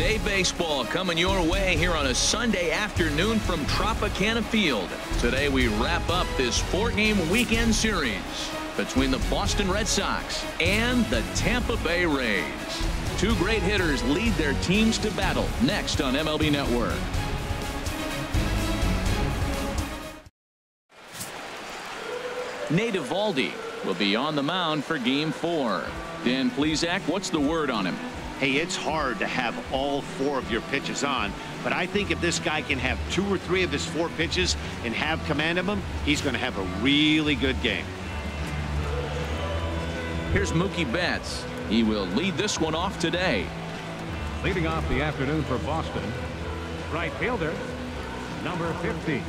Day baseball coming your way here on a Sunday afternoon from Tropicana Field. Today we wrap up this 4-game weekend series between the Boston Red Sox and the Tampa Bay Rays. Two great hitters lead their teams to battle next on MLB Network. Nate Eovaldi will be on the mound for Game 4. Dan Plesac, what's the word on him? Hey, it's hard to have all 4 of your pitches on, but I think if this guy can have 2 or 3 of his 4 pitches and have command of them, he's going to have a really good game. Here's Mookie Betts. He will lead this one off today. Leading off the afternoon for Boston, right fielder, number 50.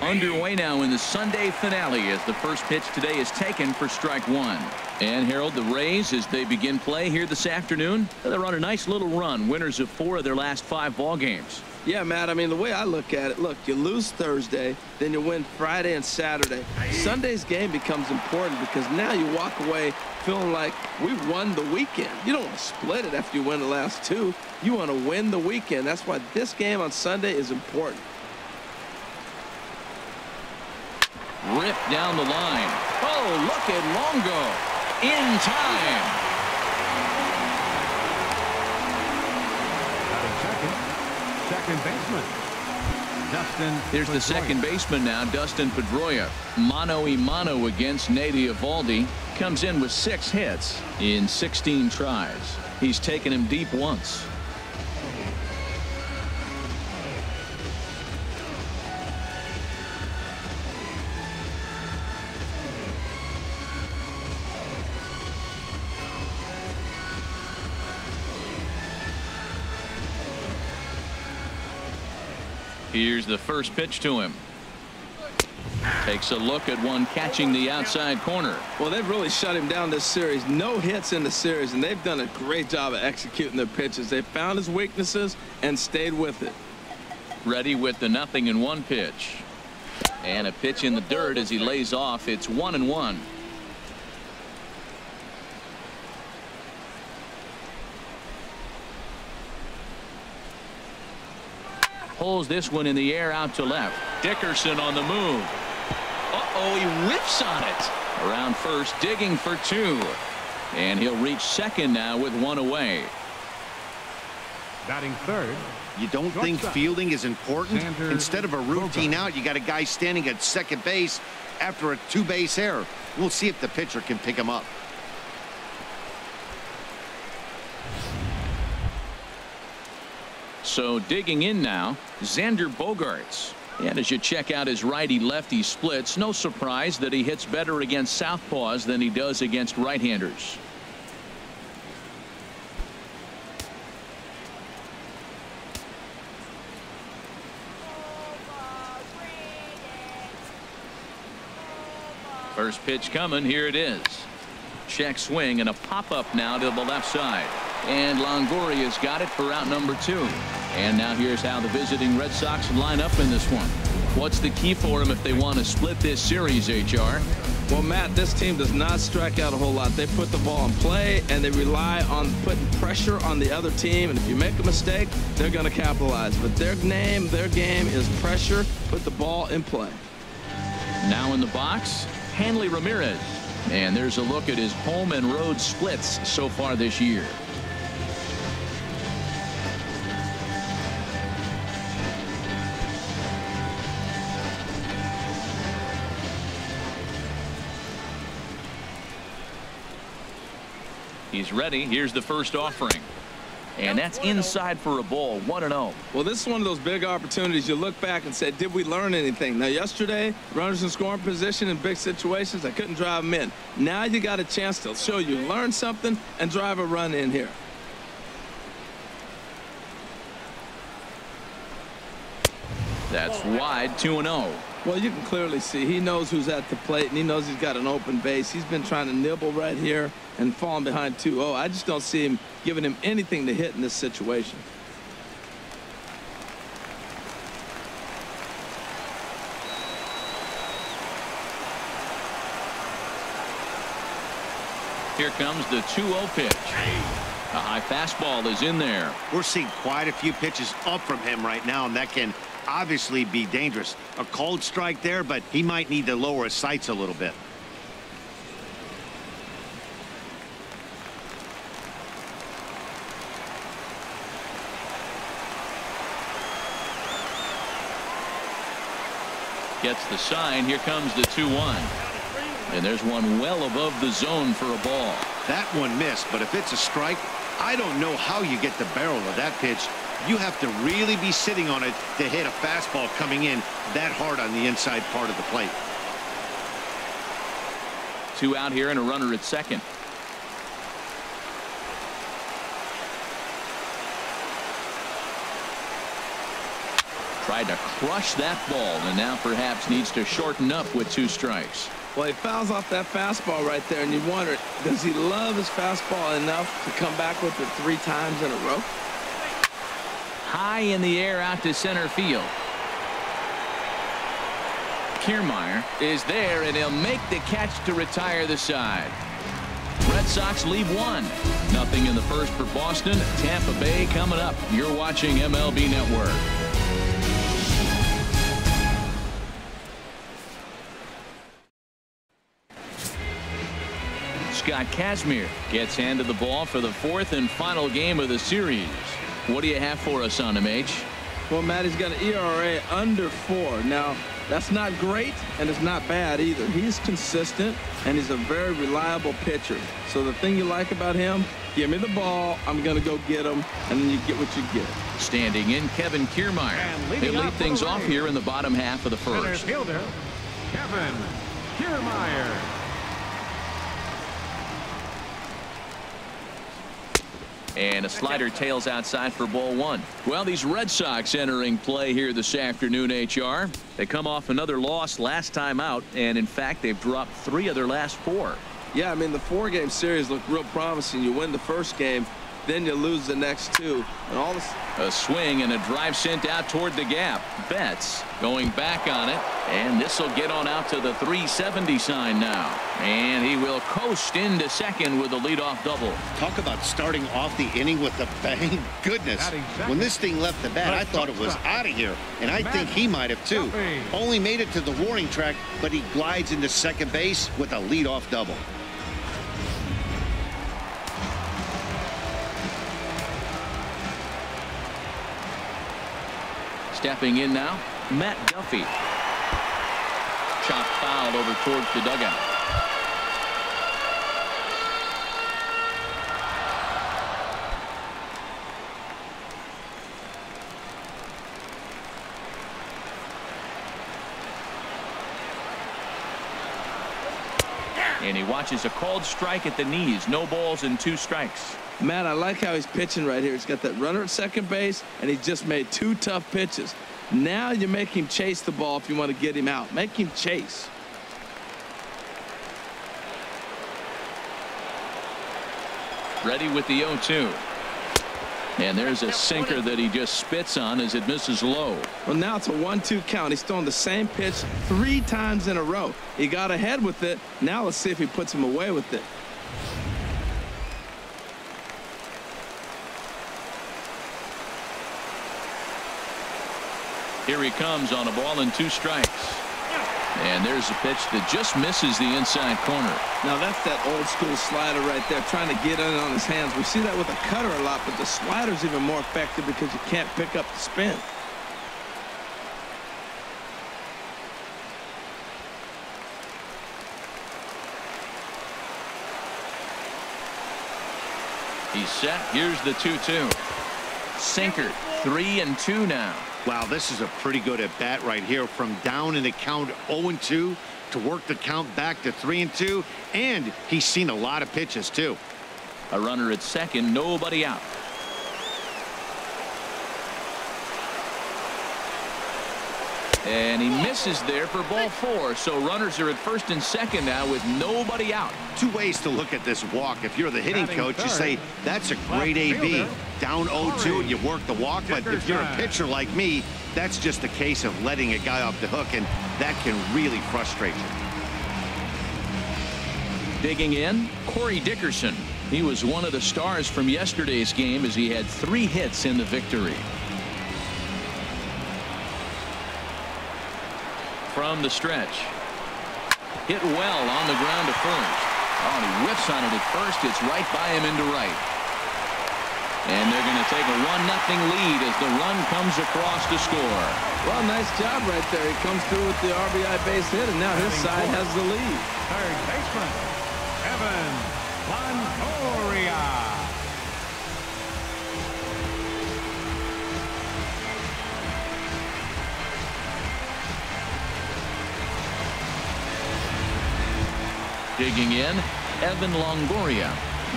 Underway now in the Sunday finale as the first pitch today is taken for strike 1. And Harold, the Rays, as they begin play here this afternoon, they're on a nice little run, winners of 4 of their last 5 ball games. Yeah, Matt, I mean, the way I look at it, look, you lose Thursday, then you win Friday and Saturday. Sunday's game becomes important because now you walk away feeling like we won the weekend. You don't want to split it after you win the last 2. You want to win the weekend. That's why this game on Sunday is important. Ripped down the line. Oh, look at Longo. In time. Second baseman, Dustin. Here's the second baseman now, Dustin Pedroia. Mano a mano against Nate Eovaldi. Comes in with 6 hits in 16 tries. He's taken him deep once. Here's the first pitch to him. Takes a look at one catching the outside corner. Well, they've really shut him down this series. No hits in the series, and they've done a great job of executing their pitches. They found his weaknesses and stayed with it. Ready with the 0-1 pitch. And a pitch in the dirt as he lays off. It's 1-1. Pulls this one in the air out to left. Dickerson on the move. Uh-oh, he whips on it. Around first, digging for 2. And he'll reach second now with 1 away. Batting third. You don't think fielding is important? Instead of a routine out, you got a guy standing at second base after a 2-base error. We'll see if the pitcher can pick him up. So digging in now, Xander Bogaerts. And as you check out his righty-lefty splits, no surprise that he hits better against southpaws than he does against right-handers. First pitch coming. Here it is. Check swing and a pop-up now to the left side. And Longoria's got it for out number 2. And now here's how the visiting Red Sox line up in this one. What's the key for them if they want to split this series, HR? Well, Matt, this team does not strike out a whole lot. They put the ball in play, and they rely on putting pressure on the other team. And if you make a mistake, they're going to capitalize. But their game is pressure, put the ball in play. Now in the box, Hanley Ramirez. And there's a look at his home and road splits so far this year. He's ready. Here's the first offering. And that's inside for a ball. 1-0. Well, this is one of those big opportunities. You look back and say, did we learn anything? Now, yesterday, runners in scoring position in big situations, I couldn't drive them in. Now you got a chance to show you learn something and drive a run in here. That's wide. 2-0. Well, you can clearly see he knows who's at the plate, and he knows he's got an open base. He's been trying to nibble right here and falling behind 2-0. I just don't see him giving him anything to hit in this situation. Here comes the 2-0 pitch. A high fastball is in there. We're seeing quite a few pitches up from him right now, and that can obviously be dangerous. A cold strike there, but he might need to lower his sights a little bit. Gets the sign. Here comes the 2-1. And there's one well above the zone for a ball. That one missed, but if it's a strike, I don't know how you get the barrel of that pitch. You have to really be sitting on it to hit a fastball coming in that hard on the inside part of the plate. 2 out here and a runner at second. Tried to crush that ball, and now perhaps needs to shorten up with 2 strikes. Well, he fouls off that fastball right there, and you wonder, does he love his fastball enough to come back with it 3 times in a row? High in the air out to center field. Kiermaier is there, and he'll make the catch to retire the side. Red Sox lead 1-0 in the first for Boston. Tampa Bay coming up. You're watching MLB Network. Scott Kazmir gets handed the ball for the 4th and final game of the series. What do you have for us on him, H? Well, Matt, he's got an ERA under 4. Now, that's not great, and it's not bad either. He's consistent, and he's a very reliable pitcher. So the thing you like about him, give me the ball, I'm going to go get him, and then you get what you get. Standing in, Kevin Kiermaier. They lead things off here in the bottom half of the first. Center fielder, Kevin Kiermaier. And a slider tails outside for ball 1. Well, these Red Sox entering play here this afternoon, HR. They come off another loss last time out, and in fact, they've dropped 3 of their last 4. Yeah, I mean, the 4-game series looked real promising. You win the first game, then you lose the next 2. And all this. A swing and a drive sent out toward the gap. Betts going back on it, and this will get on out to the 370 sign now. And he will coast into second with a leadoff double. Talk about starting off the inning with a bang. Goodness, when this thing left the bat, I thought it was out of here, and I think he might have too. Only made it to the warning track, but he glides into second base with a leadoff double. Stepping in now, Matt Duffy. Chop foul over towards the dugout. And he watches a called strike at the knees. No balls and 2 strikes. Matt, I like how he's pitching right here. He's got that runner at second base, and he just made 2 tough pitches. Now you make him chase the ball if you want to get him out. Make him chase. Ready with the 0-2. And there's a sinker that he just spits on as it misses low. Well, now it's a 1-2 count. He's throwing the same pitch 3 times in a row. He got ahead with it. Now let's see if he puts him away with it. Here he comes on a ball and 2 strikes. And there's a pitch that just misses the inside corner. Now that's that old school slider right there, trying to get in on his hands. We see that with a cutter a lot, but the slider's even more effective because you can't pick up the spin. He's set. Here's the 2-2. Sinker. 3-2 now. Wow, this is a pretty good at bat right here, from down in the count 0-2 to work the count back to 3-2, and he's seen a lot of pitches too. A runner at second, nobody out. And he misses there for ball 4. So runners are at first and second now with nobody out. 2 ways to look at this walk. If you're the hitting coach, you say that's a great AB. Down 0-2, you work the walk. But if you're a pitcher like me, that's just a case of letting a guy off the hook, and that can really frustrate you. Digging in, Corey Dickerson. He was one of the stars from yesterday's game as he had 3 hits in the victory. From the stretch. Hit well on the ground to first. Oh, and he whiffs on it at first. It's right by him into right. And they're going to take a 1-0 lead as the run comes across to score. Well, nice job right there. He comes through with the RBI base hit, and now his side has the lead. Third baseman, Evan Longoria. Digging in, Evan Longoria.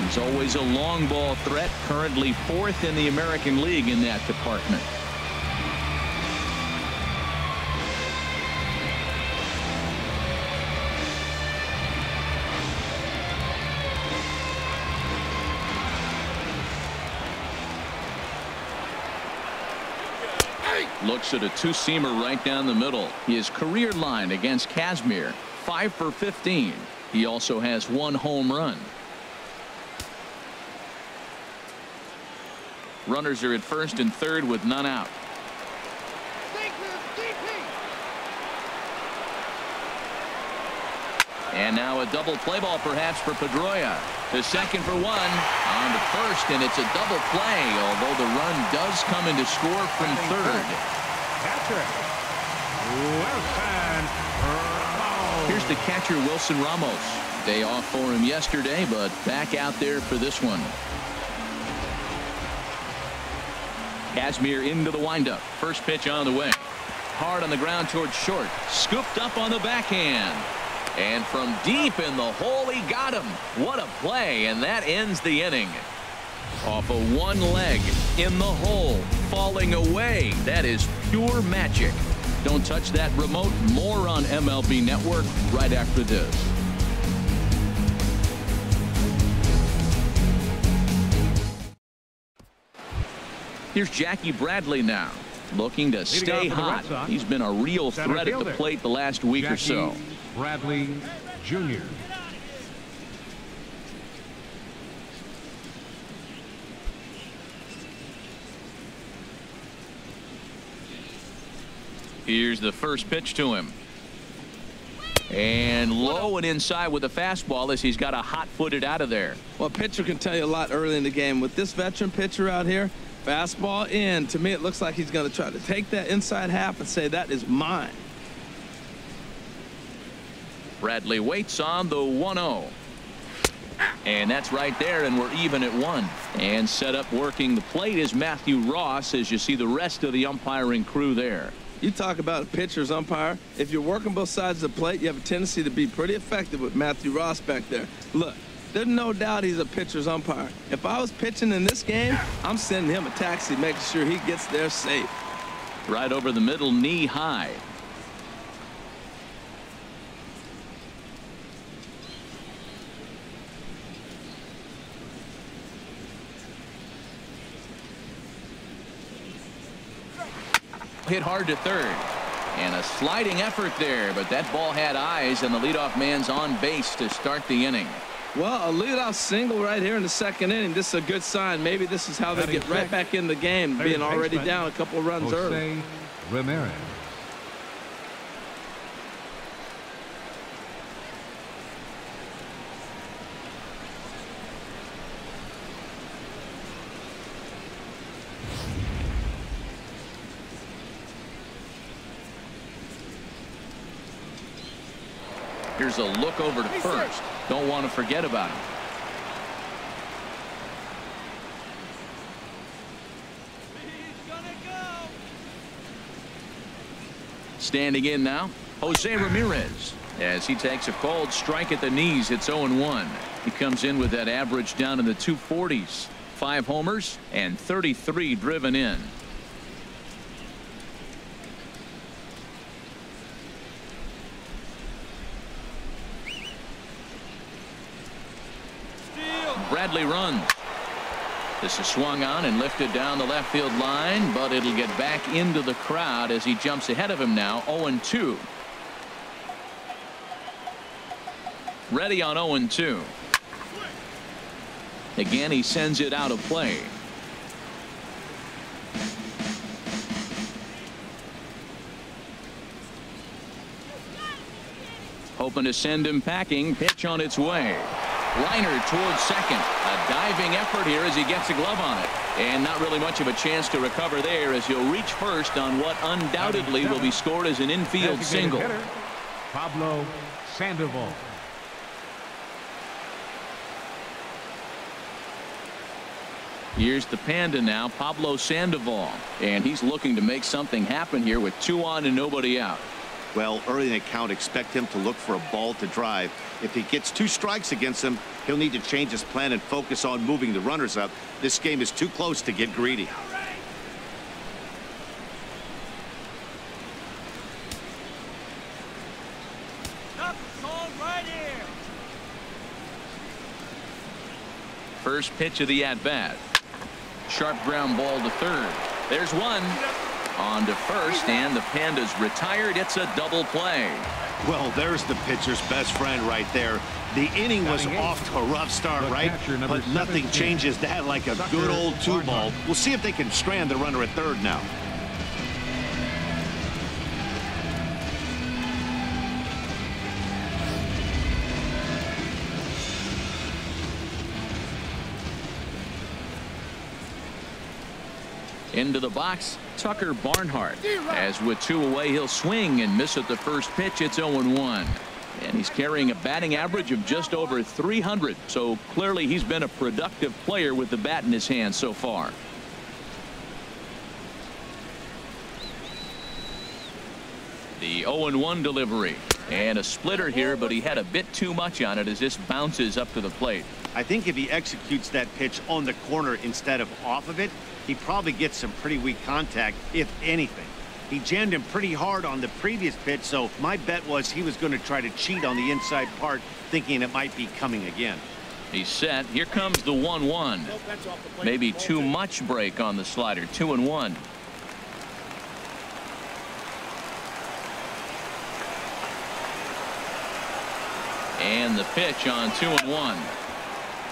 He's always a long ball threat, currently 4th in the American League in that department. Looks at a 2-seamer right down the middle. His career line against Kazmir, 5 for 15. He also has 1 home run. Runners are at first and third with none out. And now a double play ball perhaps for Pedroia. The second for 1 on to first, and it's a double play, although the run does come in to score from third. Catcher Wilson Ramos. Here's the catcher Wilson Ramos. Day off for him yesterday, but back out there for this one. Kazmir into the windup. First pitch on the way. Hard on the ground towards short. Scooped up on the backhand. And from deep in the hole, he got him. What a play, and that ends the inning. Off of one leg, in the hole, falling away. That is pure magic. Don't touch that remote. More on MLB Network right after this. Here's Jackie Bradley now, looking to stay hot. He's been a real threat at the plate the last week or so. Bradley Jr. Here's the first pitch to him. And low and inside with a fastball as he's got a hot-footed out of there. Well, a pitcher can tell you a lot early in the game. With this veteran pitcher out here, fastball in. To me, it looks like he's going to try to take that inside half and say, that is mine. Bradley waits on the 1-0. And that's right there, and we're even at 1. And set up working the plate is Matthew Ross, as you see the rest of the umpiring crew there. You talk about a pitcher's umpire. If you're working both sides of the plate, you have a tendency to be pretty effective with Matthew Ross back there. Look, there's no doubt he's a pitcher's umpire. If I was pitching in this game, I'm sending him a taxi, making sure he gets there safe. Right over the middle, knee high. Hit hard to third. And a sliding effort there, but that ball had eyes, and the leadoff man's on base to start the inning. Well, a leadoff single right here in the second inning. This is a good sign. Maybe this is how they get right back in the game, being already down a couple of runs early. Ramirez. Here's a look over to first. Don't want to forget about him. Standing in now, Jose Ramirez, as he takes a cold strike at the knees. It's 0-1. He comes in with that average down in the 240s. 5 homers and 33 driven in. Bradley runs. This is swung on and lifted down the left field line, but it'll get back into the crowd as he jumps ahead of him now. 0-2. Ready on 0-2. Again, he sends it out of play. Hoping to send him packing. Pitch on its way. Liner towards second. A diving effort here as he gets a glove on it. And not really much of a chance to recover there as he'll reach first on what undoubtedly will be scored as an infield single. Hitter, Pablo Sandoval. Here's the Panda now, Pablo Sandoval. And he's looking to make something happen here with 2 on and nobody out. Well, early in the count, expect him to look for a ball to drive. If he gets 2 strikes against him, he'll need to change his plan and focus on moving the runners up. This game is too close to get greedy. First pitch of the at-bat. Sharp ground ball to third. There's one. On to first, and the Pandas retired. It's a double play. Well, there's the pitcher's best friend right there. The inning was off to a rough start, right? But nothing changes that like a good old 2-ball. We'll see if they can strand the runner at third now. Into the box, Tucker Barnhart. As with 2 away, he'll swing and miss at the first pitch. It's 0-1. And he's carrying a batting average of just over 300. So clearly he's been a productive player with the bat in his hand so far. The 0-1 delivery. And a splitter here, but he had a bit too much on it as this bounces up to the plate. I think if he executes that pitch on the corner instead of off of it, he probably gets some pretty weak contact, if anything. He jammed him pretty hard on the previous pitch, so my bet was he was going to try to cheat on the inside part, thinking it might be coming again. He's set. Here comes the 1-1. Maybe too much break on the slider. 2-1. And the pitch on 2-1.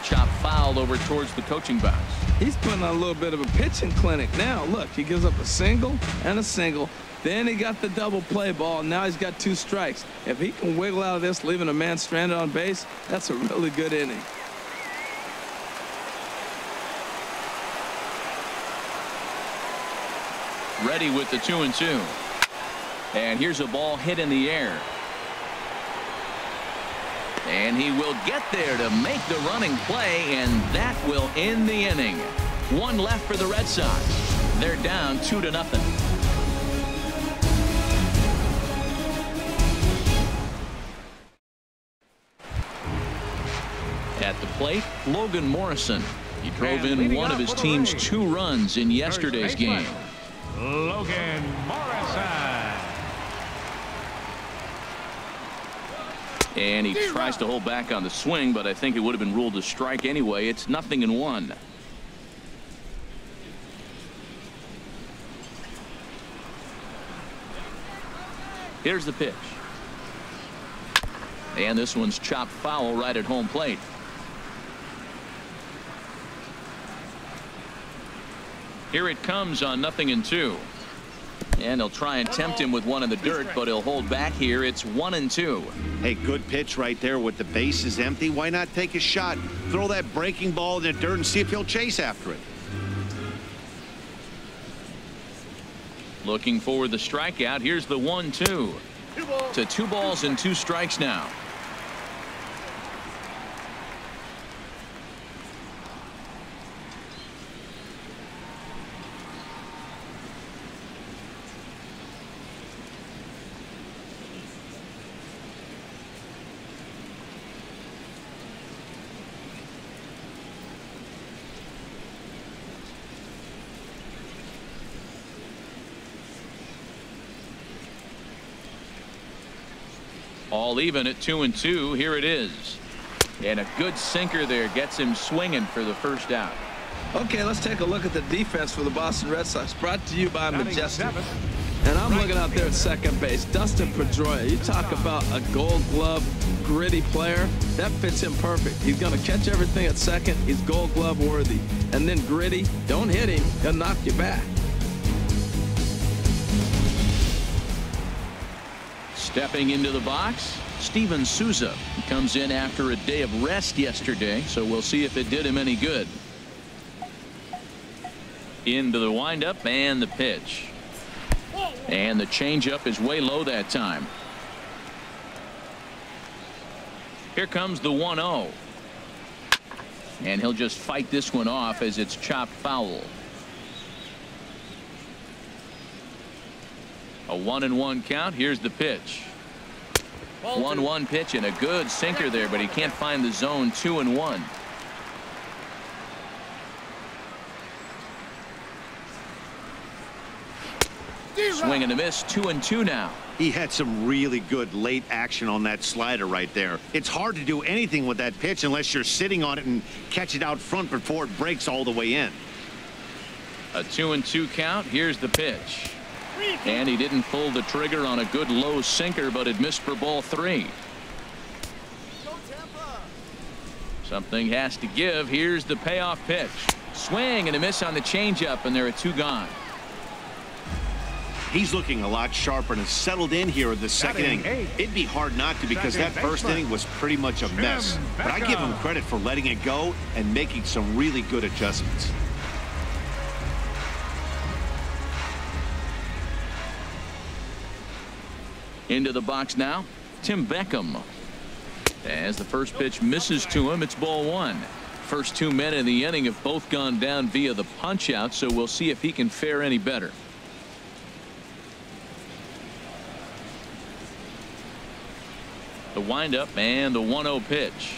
Chop foul over towards the coaching box. He's putting on a little bit of a pitching clinic now. Look, he gives up a single and a single. Then he got the double play ball. Now he's got 2 strikes. If he can wiggle out of this, leaving a man stranded on base, that's a really good inning. Ready with the 2-2. And here's a ball hit in the air. And he will get there to make the running play, and that will end the inning. 1 left for the Red Sox. They're down 2-0. At the plate, Logan Morrison. He drove in one of his team's 2 runs in yesterday's game. Logan Morrison. And he tries to hold back on the swing, but I think it would have been ruled a strike anyway. It's 0-1. Here's the pitch. And this one's chopped foul right at home plate. Here it comes on 0-2. And they'll try and tempt him with one in the dirt, but he'll hold back here. It's 1-2. Hey, good pitch right there with the bases empty. Why not take a shot? Throw that breaking ball in the dirt and see if he'll chase after it. Looking for the strikeout. Here's the 1-2. To 2 balls and 2 strikes now. All even at 2-2. Here it is. And a good sinker there gets him swinging for the first out. Okay, let's take a look at the defense for the Boston Red Sox. Brought to you by Majestic. And I'm looking out there at second base. Dustin Pedroia, you talk about a gold glove, gritty player. That fits him perfect. He's going to catch everything at second. He's gold glove worthy. And then gritty, don't hit him. He'll knock you back. Stepping into the box, Steven Souza. He comes in after a day of rest yesterday, so we'll see if it did him any good. Into the windup and the pitch. And the changeup is way low that time. Here comes the 1-0. And he'll just fight this one off as it's chopped foul. A 1-1 count. Here's the pitch. 1-1 pitch and a good sinker there, but he can't find the zone. 2-1. Swing and a miss. 2-2 now. He had some really good late action on that slider right there. It's hard to do anything with that pitch unless you're sitting on it and catch it out front before it breaks all the way in. A 2-2 count. Here's the pitch. And he didn't pull the trigger on a good low sinker, but it missed for ball 3. Something has to give. Here's the payoff pitch. Swing and a miss on the changeup, and there are 2 gone. He's looking a lot sharper and has settled in here in the second inning. It'd be hard not to because that first inning was pretty much a mess. But I give him credit for letting it go and making some really good adjustments. Into the box now, Tim Beckham. As the first pitch misses to him, it's ball 1. First 2 men in the inning have both gone down via the punch out, so we'll see if he can fare any better. The windup and the 1-0 pitch.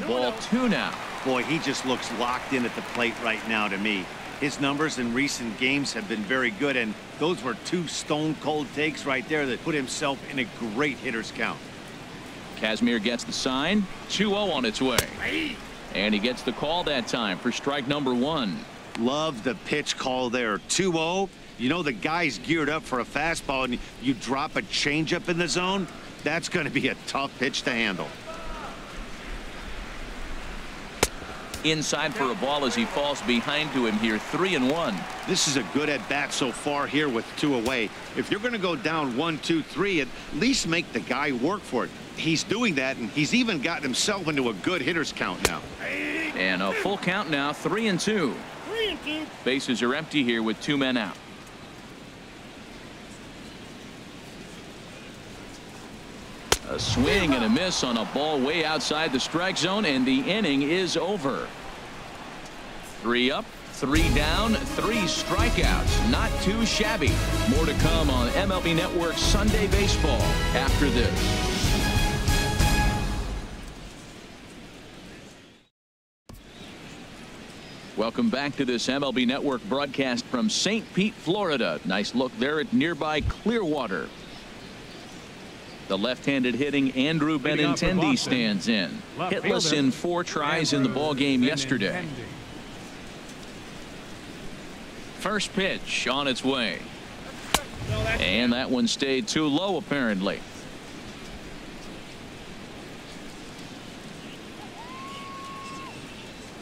Ball 2 now. Boy, he just looks locked in at the plate right now to me. His numbers in recent games have been very good, and those were 2 stone-cold takes right there that put himself in a great hitter's count. Kazmir gets the sign. 2-0 on its way. And he gets the call that time for strike number 1. Love the pitch call there. 2-0. You know the guy's geared up for a fastball, and you drop a changeup in the zone. That's going to be a tough pitch to handle. Inside for a ball as he falls behind to him here. 3-1. This is a good at bat so far here with 2 away. If you're going to go down 1-2-3, at least make the guy work for it. He's doing that, and he's even gotten himself into a good hitter's count now. And a full count now. 3-2. Bases are empty here with 2 men out. A swing and a miss on a ball way outside the strike zone, and the inning is over. 3 up, 3 down, 3 strikeouts. Not too shabby. More to come on MLB Network Sunday Baseball after this. Welcome back to this MLB Network broadcast from St. Pete, Florida. Nice look there at nearby Clearwater. The left-handed hitting Andrew Benintendi stands in. Hitless in 4 tries in the ball game yesterday. First pitch on its way. And that one stayed too low apparently.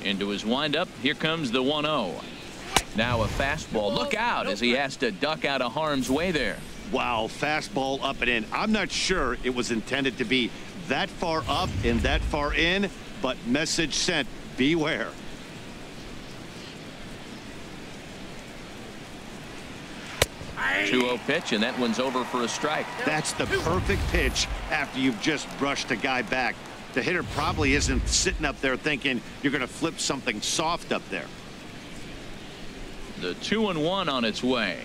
Into his windup. Here comes the 1-0. Now a fastball. Look out as he has to duck out of harm's way there. Wow, fastball up and in. I'm not sure it was intended to be that far up and that far in, but message sent. Beware. Aye. 2-0 pitch, and that one's over for a strike. That's the perfect pitch after you've just brushed a guy back. The hitter probably isn't sitting up there thinking you're going to flip something soft up there. The 2-1 on its way.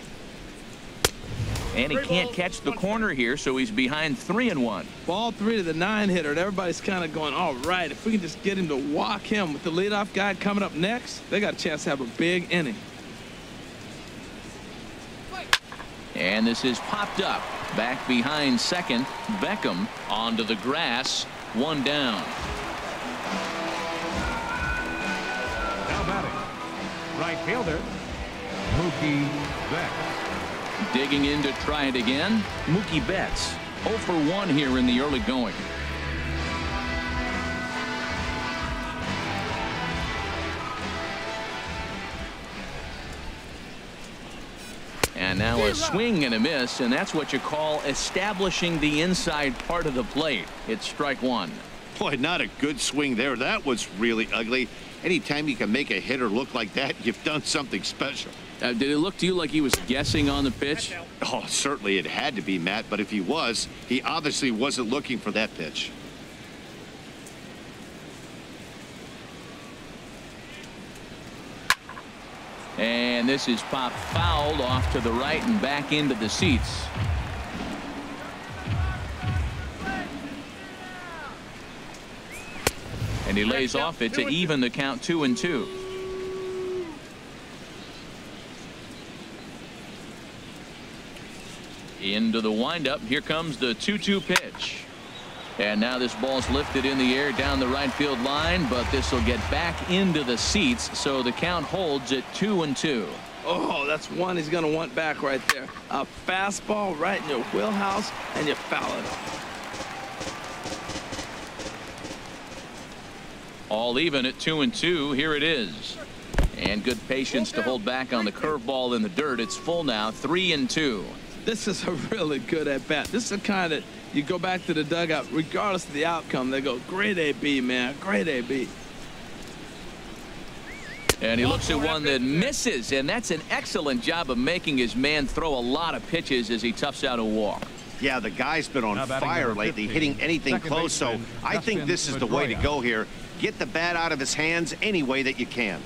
And he can't catch the corner here, so he's behind 3-1. Ball 3 to the 9 hitter, and everybody's kind of going, all right, if we can just get him to walk him with the leadoff guy coming up next, they got a chance to have a big inning. And this is popped up. Back behind second. Beckham onto the grass. 1 down. Now batting, right fielder, Mookie Betts. Digging in to try it again, Mookie Betts. 0 for 1 here in the early going. And now a swing and a miss, and that's what you call establishing the inside part of the plate. It's strike one. Boy, not a good swing there. That was really ugly. Anytime you can make a hitter look like that, you've done something special. Did it look to you like he was guessing on the pitch? Oh, certainly it had to be, Matt, but if he was, he obviously wasn't looking for that pitch. And this is popped fouled off to the right and back into the seats. And he lays off it to even the count 2-2. Into the windup. Here comes the 2-2 pitch. And now this ball's lifted in the air down the right field line, but this will get back into the seats, so the count holds at 2-2. Oh, that's one he's going to want back right there. A fastball right in your wheelhouse, and you foul it off. All even at 2-2. Here it is. And good patience to hold back on the curveball in the dirt. It's full now, 3-2. This is a really good at-bat. This is the kind that you go back to the dugout, regardless of the outcome, they go, great AB, man, great AB. And he looks at one that misses, and that's an excellent job of making his man throw a lot of pitches as he toughs out a walk. Yeah, the guy's been on fire lately, hitting anything close, so I think this is the way to go here. Get the bat out of his hands any way that you can.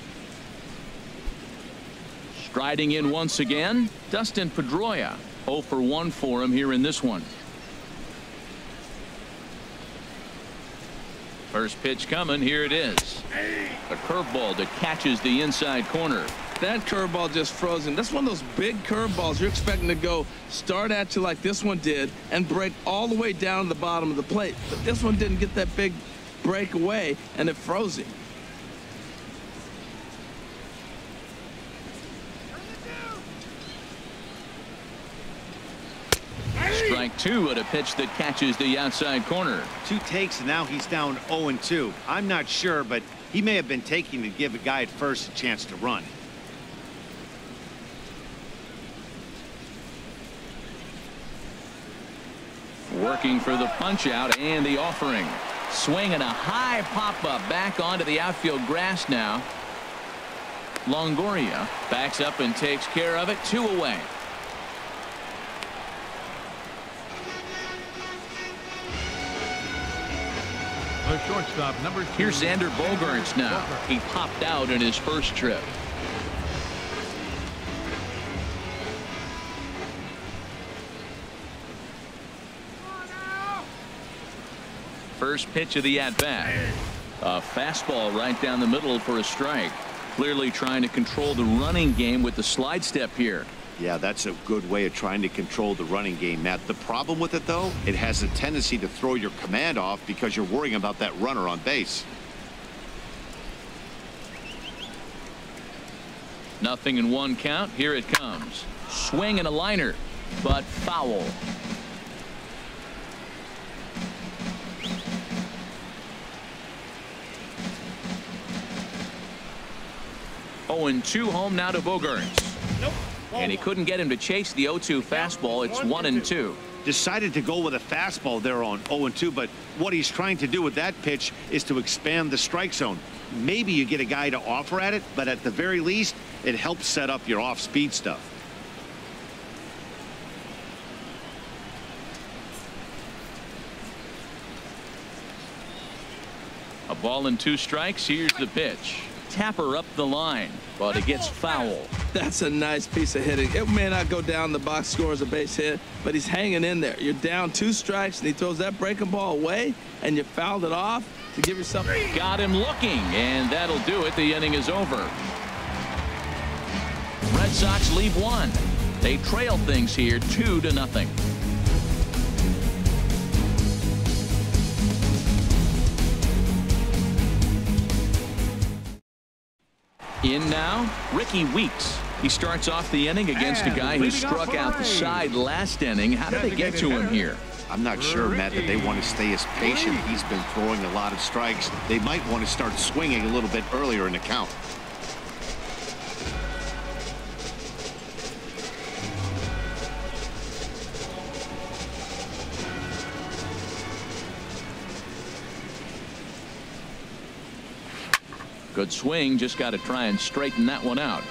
Striding in once again, Dustin Pedroia. 0 for 1 for him here in this one. First pitch coming. Here it is. A curveball that catches the inside corner. That curveball just frozen. That's one of those big curveballs you're expecting to go start at you like this one did and break all the way down to the bottom of the plate. But this one didn't get that big break away, and it froze him. Strike two at a pitch that catches the outside corner. 2 takes, and now he's down 0-2. I'm not sure, but he may have been taking to give a guy at first a chance to run. Working for the punch out and the offering. Swinging a high pop-up back onto the outfield grass now. Longoria backs up and takes care of it. 2 away. The shortstop, number 2. Here's Xander Bogaerts now. He popped out in his first trip. First pitch of the at-bat. A fastball right down the middle for a strike. Clearly trying to control the running game with the slide step here. Yeah, that's a good way of trying to control the running game, Matt. The problem with it, though, it has a tendency to throw your command off because you're worrying about that runner on base. Nothing in 1 count. Here it comes. Swing and a liner, but foul. Oh, and 2 home now to Bogaerts. Nope. And he couldn't get him to chase the 0-2 fastball. It's 1-2. Decided to go with a fastball there on 0-2, but what he's trying to do with that pitch is to expand the strike zone. Maybe you get a guy to offer at it, but at the very least, it helps set up your off-speed stuff. A ball and 2 strikes. Here's the pitch. Tapper up the line, but it gets foul. That's a nice piece of hitting. It may not go down the box score as a base hit, but he's hanging in there. You're down 2 strikes, and he throws that breaking ball away, and you fouled it off to give yourself. Got him looking, and that'll do it. The inning is over. Red Sox lead 1. They trail things here 2-0. In now, Ricky Weeks. He starts off the inning against a guy who struck out the side last inning. How did they get to him here? I'm not sure, Matt, that they want to stay as patient. He's been throwing a lot of strikes. They might want to start swinging a little bit earlier in the count. Good swing, just got to try and straighten that one out.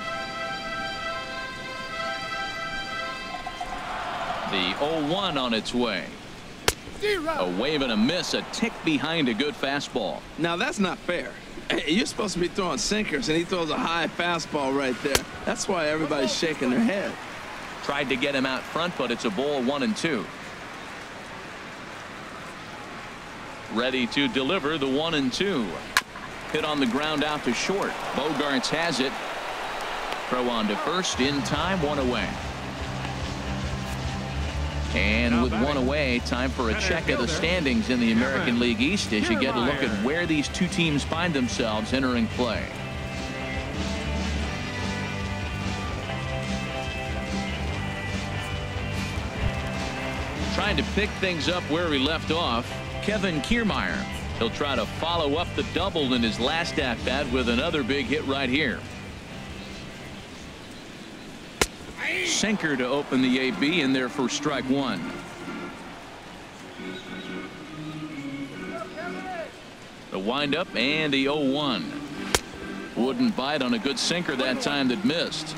The 0-1 on its way. A wave and a miss, a tick behind a good fastball. Now that's not fair. You're supposed to be throwing sinkers, and he throws a high fastball right there. That's why everybody's shaking their head. Tried to get him out front, but it's a ball 1-2. Ready to deliver the 1-2. Hit on the ground out to short. Bogarts has it. Throw on to first in time, one away. And with one away, time for a check of the standings in the American League East as you get a look at where these two teams find themselves entering play. Trying to pick things up where we left off, Kevin Kiermaier. He'll try to follow up the double in his last at-bat with another big hit right here. Sinker to open the AB in there for strike one. The windup and the 0-1. Wouldn't bite on a good sinker that time that missed.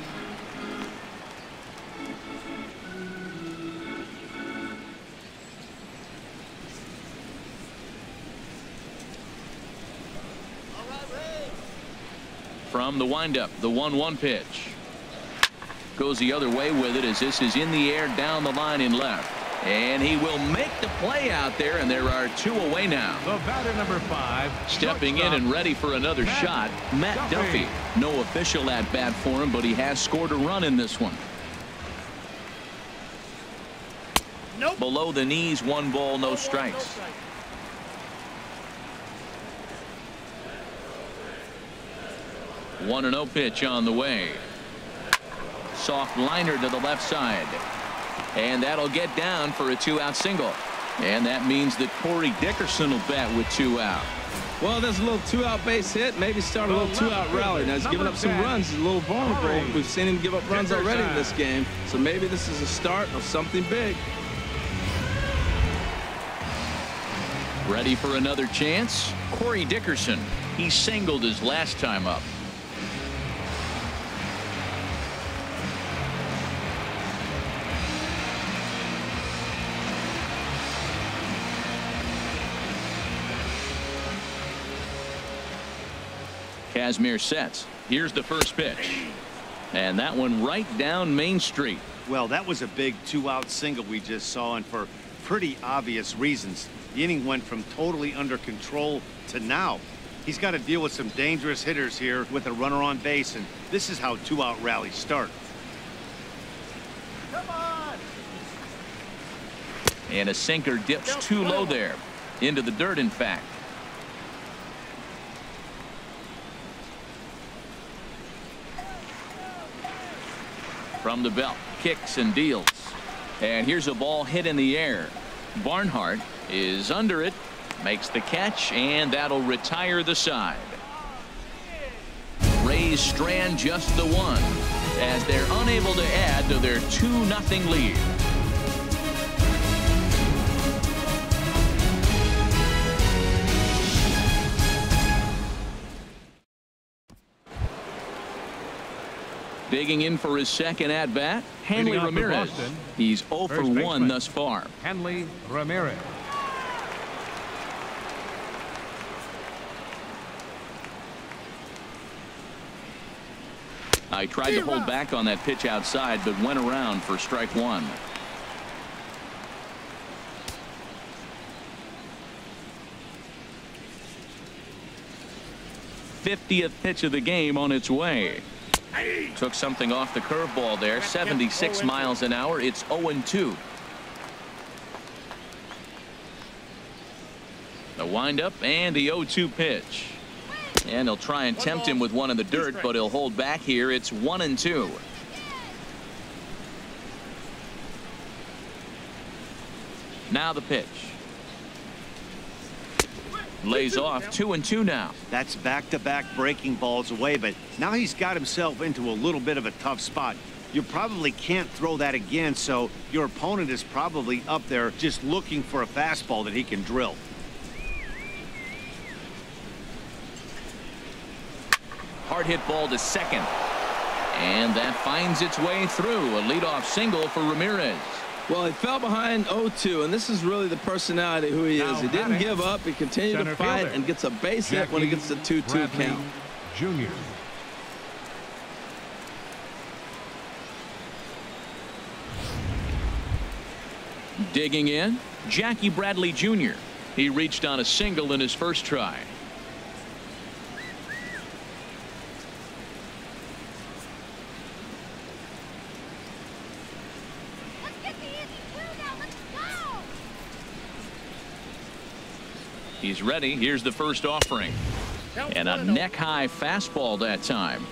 From the windup, the 1-1 pitch. Goes the other way with it as this is in the air down the line in left. And he will make the play out there, and there are two away now. The batter number 5. Stepping in and ready for another shot, Matt Duffy. No official at bat for him, but he has scored a run in this one. Nope. Below the knees, 1 ball, no strikes. One 1-0 pitch on the way. Soft liner to the left side. And that'll get down for a 2-out single. And that means that Corey Dickerson will bat with 2 out. Well, there's a little 2-out base hit. Maybe start a little 2-out rally. Now he's giving up some runs. He's a little vulnerable. We've seen him give up runs already in this game. So maybe this is a start of something big. Ready for another chance? Corey Dickerson. He singled his last time up. Kazmir sets. Here's the first pitch. And that one right down Main Street. Well, that was a big 2-out single we just saw, and for pretty obvious reasons. The inning went from totally under control to now. He's got to deal with some dangerous hitters here with a runner on base, and this is how 2-out rallies start. Come on. And a sinker dips too low there. Into the dirt, in fact. From the belt, kicks and deals. And here's a ball hit in the air. Barnhart is under it, makes the catch, and that'll retire the side. Rays strand just the one as they're unable to add to their 2-0 lead. Digging in for his second at-bat, Hanley Ramirez. He's 0 for 1 thus far. Hanley Ramirez. I tried to hold back on that pitch outside, but went around for strike one. '50th pitch of the game on its way. Took something off the curveball there. 76 miles an hour. It's 0-2. The windup and the 0-2 pitch. And he'll try and tempt him with one in the dirt, but he'll hold back here. It's 1-2. Now the pitch. Lays off 2-2 now. That's back-to-back breaking balls away, but now he's got himself into a little bit of a tough spot. You probably can't throw that again, so your opponent is probably up there just looking for a fastball that he can drill. Hard hit ball to second. And that finds its way through. A leadoff single for Ramirez. Well, he fell behind 0-2, and this is really the personality who he is. He didn't give up. He continued to fight and gets a base hit when he gets the 2-2 count. Jr. Digging in, Jackie Bradley Jr. He reached on a single in his first try. He's ready. Here's the first offering. And a neck-high fastball that time.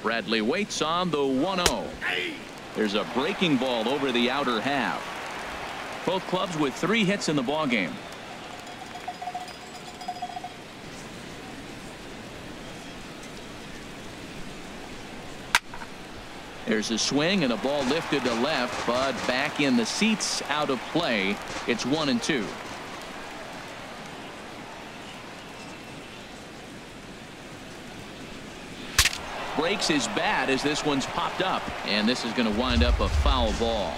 Bradley waits on the 1-0. There's a breaking ball over the outer half. Both clubs with 3 hits in the ballgame. There's a swing and a ball lifted to left, but back in the seats, out of play. It's 1-2. Breaks his bat as this one's popped up, and this is going to wind up a foul ball.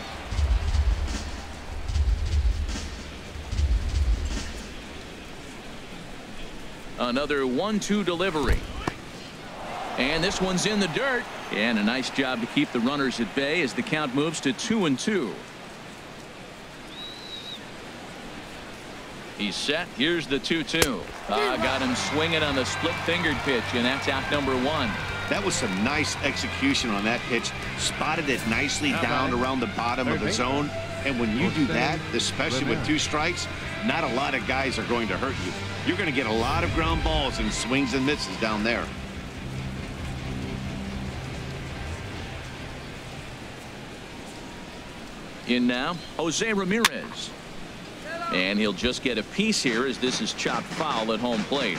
Another 1-2 delivery. And this one's in the dirt. And a nice job to keep the runners at bay as the count moves to 2-2. He's set. Here's the 2-2. Got him swinging on the split-fingered pitch, and that's out number 1. That was some nice execution on that pitch. Spotted it nicely down around the bottom of the zone. And when you do that, especially with 2 strikes, not a lot of guys are going to hurt you. You're going to get a lot of ground balls and swings and misses down there. In now, Jose Ramirez. And he'll just get a piece here as this is chopped foul at home plate.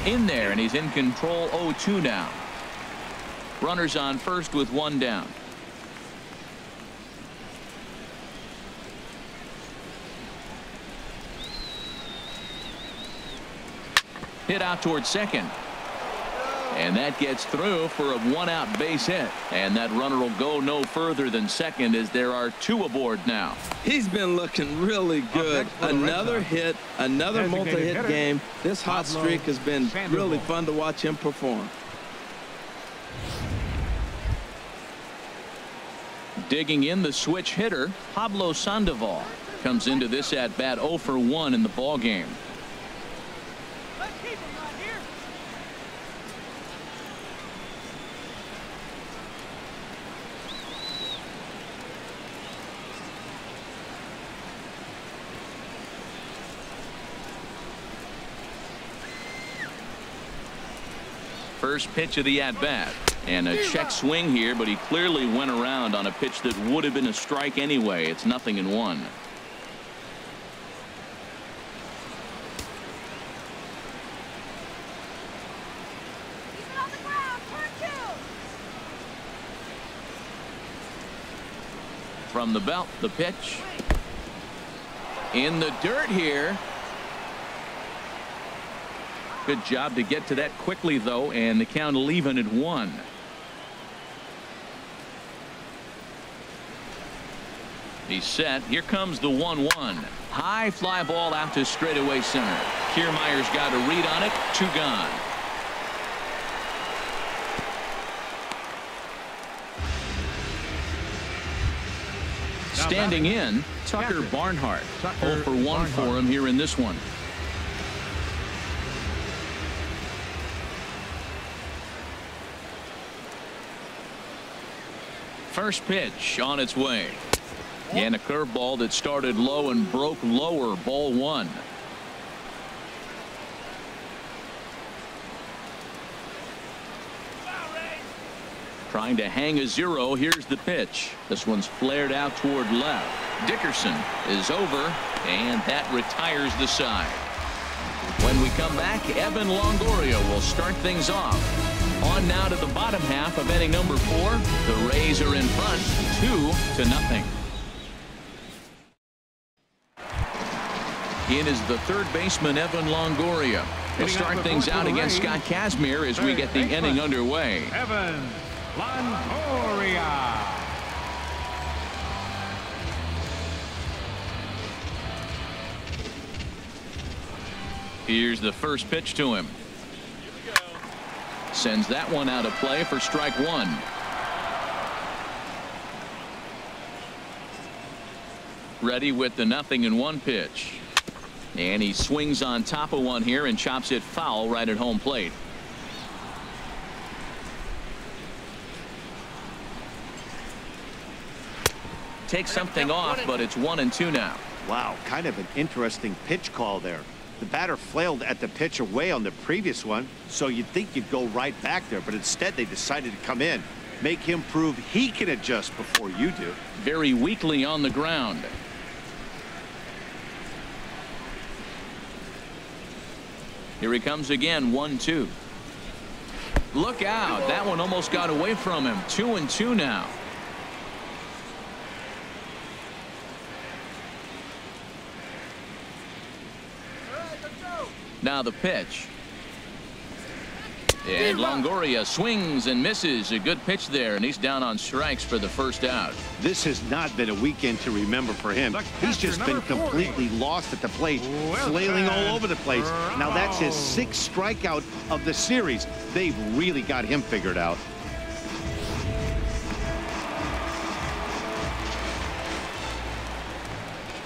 In there, and he's in control. 0-2 now. Runners on first with 1 down. Hit out towards second. And that gets through for a 1-out base hit. And that runner will go no further than second as there are 2 aboard now. He's been looking really good. Another hit, another multi-hit game. This hot streak has been really fun to watch him perform. Digging in, the switch hitter, Pablo Sandoval, comes into this at-bat 0 for 1 in the ballgame. First pitch of the at-bat, and a check swing here, but he clearly went around on a pitch that would have been a strike anyway. It's 0-1. From the belt, the pitch. In the dirt here. Good job to get to that quickly, though, and the count will even at 1. He's set. Here comes the 1-1. High fly ball out to straightaway center. Kiermaier's got a read on it. 2 gone. Standing in, Tucker Barnhart. 0 for 1 for him here in this one. First pitch on its way. And a curveball that started low and broke lower. Ball one. Trying to hang a zero. Here's the pitch. This one's flared out toward left. Dickerson is over, and that retires the side. When we come back, Evan Longoria will start things off. On now to the bottom half of inning number 4. The Rays are in front, 2-0. In is the third baseman, Evan Longoria. He'll start things out against Scott Kazmir as we get the inning underway. Evan Longoria. Here's the first pitch to him. Sends that one out of play for strike one. Ready with the 0-1 pitch. And he swings on top of one here and chops it foul right at home plate. Takes something off, but it's 1-2 now. Wow, kind of an interesting pitch call there. The batter flailed at the pitch away on the previous one, so you'd think you'd go right back there, but instead they decided to come in, make him prove he can adjust before you do. Very weakly on the ground. Here he comes again, 1-2. Look out, that one almost got away from him. 2-2 now. Now the pitch. And Longoria swings and misses. A good pitch there, and he's down on strikes for the first out. This has not been a weekend to remember for him. He's just been completely lost at the plate, flailing all over the place. Now that's his 6th strikeout of the series. They've really got him figured out.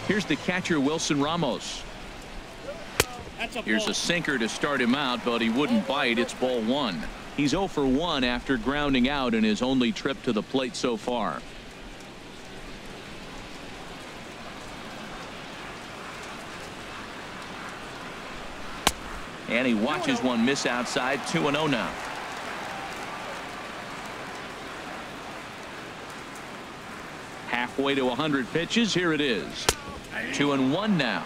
Here's the catcher, Wilson Ramos. Here's a sinker to start him out, but he wouldn't bite. It's ball one. He's 0 for 1 after grounding out in his only trip to the plate so far. And he watches one miss outside. 2-0 now. Halfway to 100 pitches. Here it is. 2-1 now.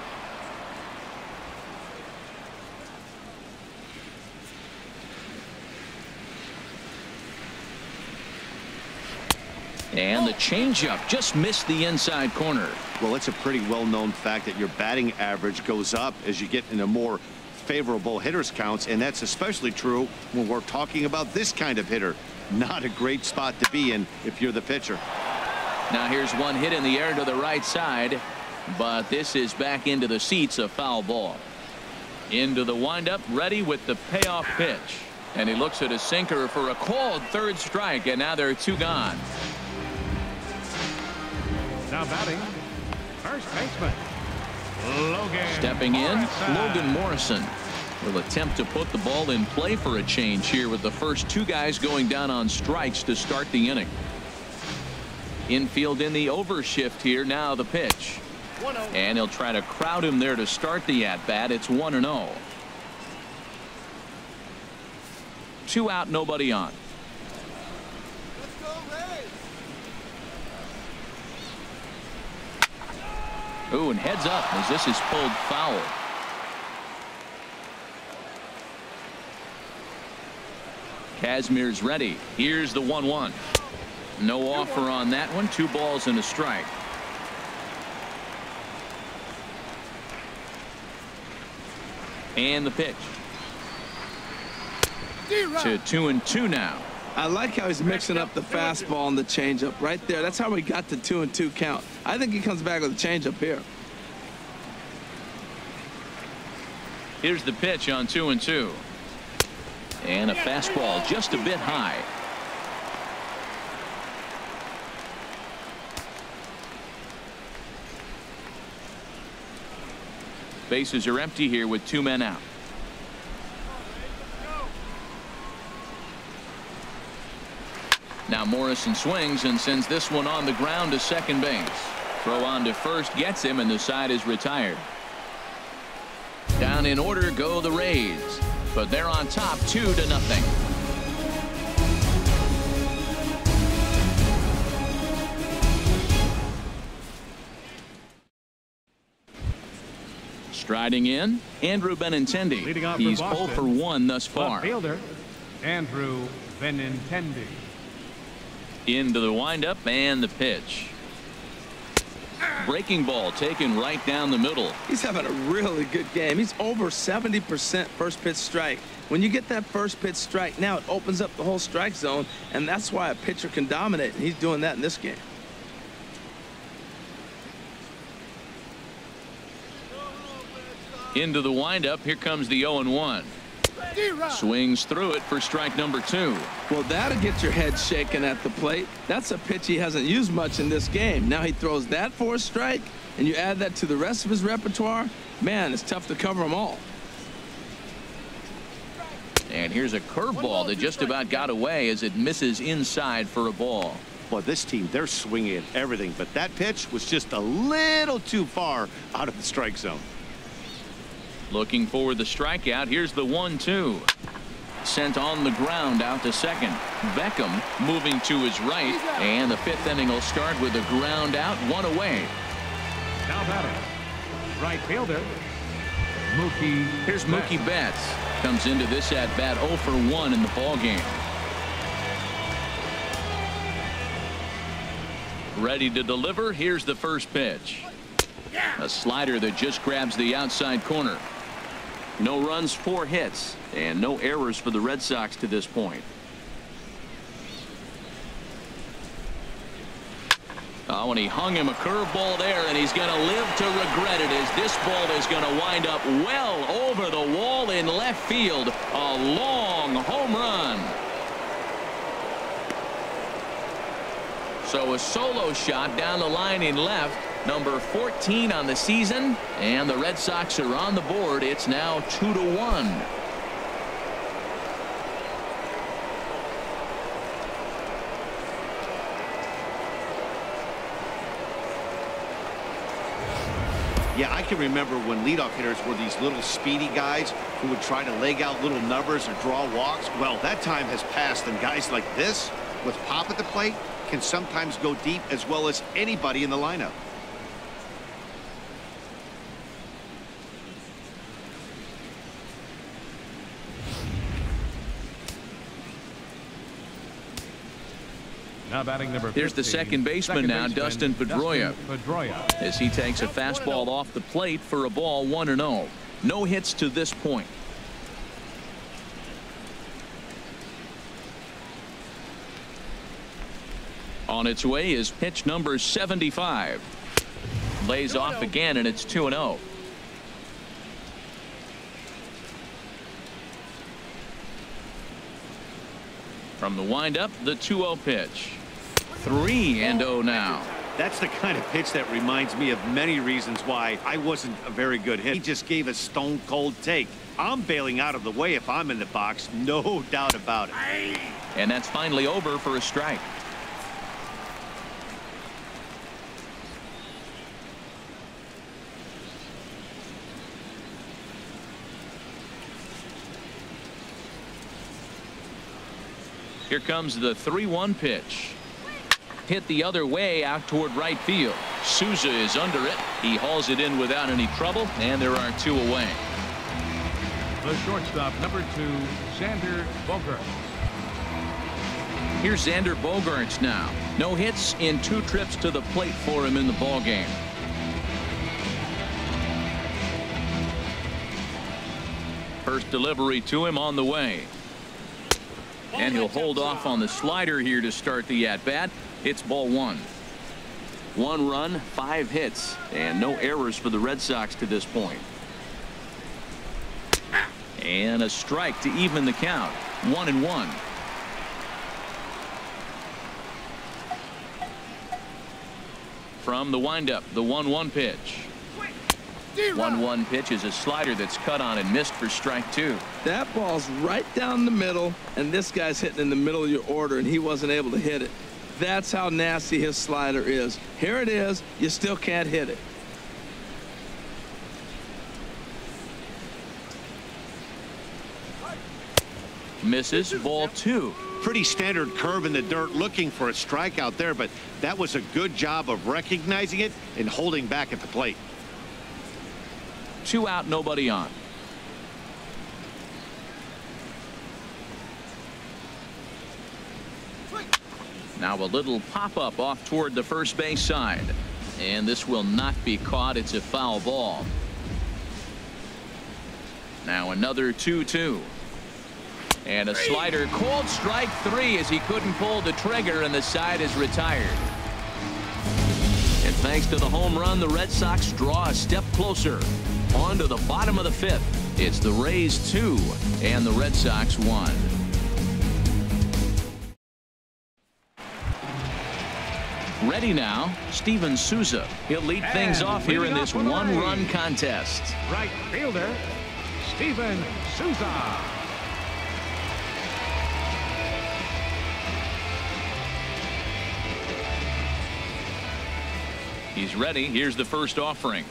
And the changeup just missed the inside corner. Well, it's a pretty well-known fact that your batting average goes up as you get into more favorable hitters counts, and that's especially true when we're talking about this kind of hitter. Not a great spot to be in if you're the pitcher. Now here's one hit in the air to the right side, but this is back into the seats, a foul ball. Into the windup, ready with the payoff pitch. And he looks at a sinker for a called third strike, and now there are 2 gone. Now batting, first baseman, Logan. Stepping in, Morrison. Logan Morrison will attempt to put the ball in play for a change here with the first 2 guys going down on strikes to start the inning. Infield in the overshift here. Now the pitch. And he'll try to crowd him there to start the at-bat. It's 1-0. 2 out, nobody on. Ooh, and heads up as this is pulled foul. Kazmir's ready. Here's the 1-1. No offer on that one. 2 balls and a strike. And the pitch. To 2-2 now. I like how he's mixing up the fastball and the changeup right there. That's how we got the 2-2 count. I think he comes back with a changeup here. Here's the pitch on 2-2. And a fastball just a bit high. Bases are empty here with 2 men out. Now Morrison swings and sends this one on the ground to second base. Throw on to first gets him, and the side is retired. Down in order go the Rays, but they're on top 2-0. Striding in, Andrew Benintendi. He's 0 for 1 thus far. Fielder, Andrew Benintendi. Into the windup and the pitch. Breaking ball taken right down the middle. He's having a really good game. He's over 70% first pitch strike. When you get that first pitch strike, now it opens up the whole strike zone, and that's why a pitcher can dominate, and he's doing that in this game. Into the windup. Here comes the 0-1. Swings through it for strike number 2. Well, that'll get your head shaken at the plate. That's a pitch he hasn't used much in this game. Now he throws that for a strike, and you add that to the rest of his repertoire. Man, it's tough to cover them all. And here's a curveball that just about got away as it misses inside for a ball. Well, this team, they're swinging at everything, but that pitch was just a little too far out of the strike zone. Looking for the strikeout. Here's the 1-2. Sent on the ground out to second. Beckham moving to his right, and the 5th inning will start with a ground out, 1 away. Now batting, right fielder, Mookie. Here's Mookie Betts. Comes into this at bat 0 for 1 in the ball game. Ready to deliver. Here's the first pitch. A slider that just grabs the outside corner. No runs, 4 hits, and no errors for the Red Sox to this point. Oh, and he hung him a curveball there, and he's going to live to regret it as this ball is going to wind up well over the wall in left field. A long home run. So a solo shot down the line in left. Number 14 on the season, and the Red Sox are on the board. It's now 2-1. Yeah, I can remember when leadoff hitters were these little speedy guys who would try to leg out little numbers or draw walks. Well, that time has passed, and guys like this with pop at the plate can sometimes go deep as well as anybody in the lineup. Now batting number 50, Here's the second baseman now, Dustin Pedroia, as he takes a fastball off the plate for a ball, 1-0. No hits to this point. On its way is pitch number 75. Lays off again, and it's 2-0. From the windup, the 2-0 pitch. 3-0 now. That's the kind of pitch that reminds me of many reasons why I wasn't a very good hitter. He just gave a stone cold take. I'm bailing out of the way if I'm in the box, no doubt about it. And that's finally over for a strike. Here comes the 3-1 pitch. Hit the other way out toward right field. Souza is under it. He hauls it in without any trouble, and there are 2 away. The shortstop, number 2, Xander Bogaerts. Here's Xander Bogaerts now. No hits in 2 trips to the plate for him in the ball game. First delivery to him on the way. And he'll hold off on the slider here to start the at-bat. It's ball 1. 1 run, 5 hits, and no errors for the Red Sox to this point. And a strike to even the count. 1-1. From the windup, the 1-1 pitch. 1-1 pitch is a slider that's cut on and missed for strike 2. That ball's right down the middle, and this guy's hitting in the middle of your order, and he wasn't able to hit it. That's how nasty his slider is. Here it is. You still can't hit it. Misses, ball 2. Pretty standard curve in the dirt, looking for a strikeout there, but that was a good job of recognizing it and holding back at the plate. 2 out, nobody on. Now a little pop-up off toward the first base side. And this will not be caught. It's a foul ball. Now another 2-2. And a slider, called strike 3 as he couldn't pull the trigger, and the side is retired. And thanks to the home run, the Red Sox draw a step closer. On to the bottom of the 5th. It's the Rays 2 and the Red Sox 1. Ready now, Steven Souza. He'll lead things off here in this one-run contest. Right fielder, Steven Souza. He's ready. Here's the first offering.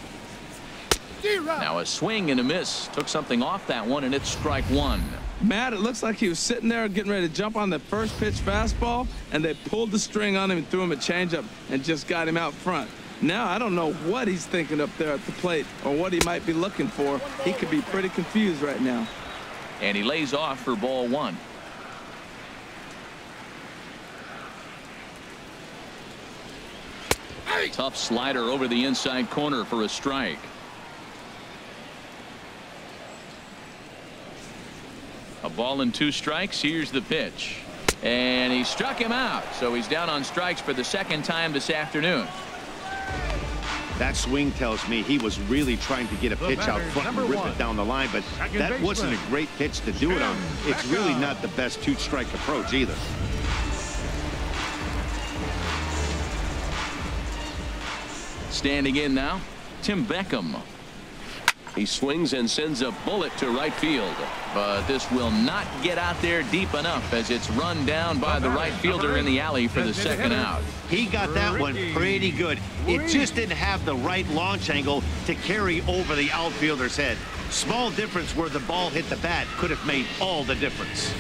Now a swing and a miss. Took something off that one, and it's strike 1. Matt, it looks like he was sitting there getting ready to jump on the first pitch fastball, and they pulled the string on him and threw him a changeup and just got him out front. Now I don't know what he's thinking up there at the plate or what he might be looking for. He could be pretty confused right now. And he lays off for ball 1. Tough slider over the inside corner for a strike. A ball and 2 strikes. Here's the pitch. And he struck him out. So he's down on strikes for the second time this afternoon. That swing tells me he was really trying to get a pitch out front and rip it down the line, but that wasn't a great pitch to do it on. It's really not the best 2-strike approach either. Standing in now, Tim Beckham. He swings and sends a bullet to right field, but this will not get out there deep enough as it's run down by the right fielder in the alley for the second out. He got that one pretty good. It just didn't have the right launch angle to carry over the outfielder's head. Small difference where the ball hit the bat could have made all the difference.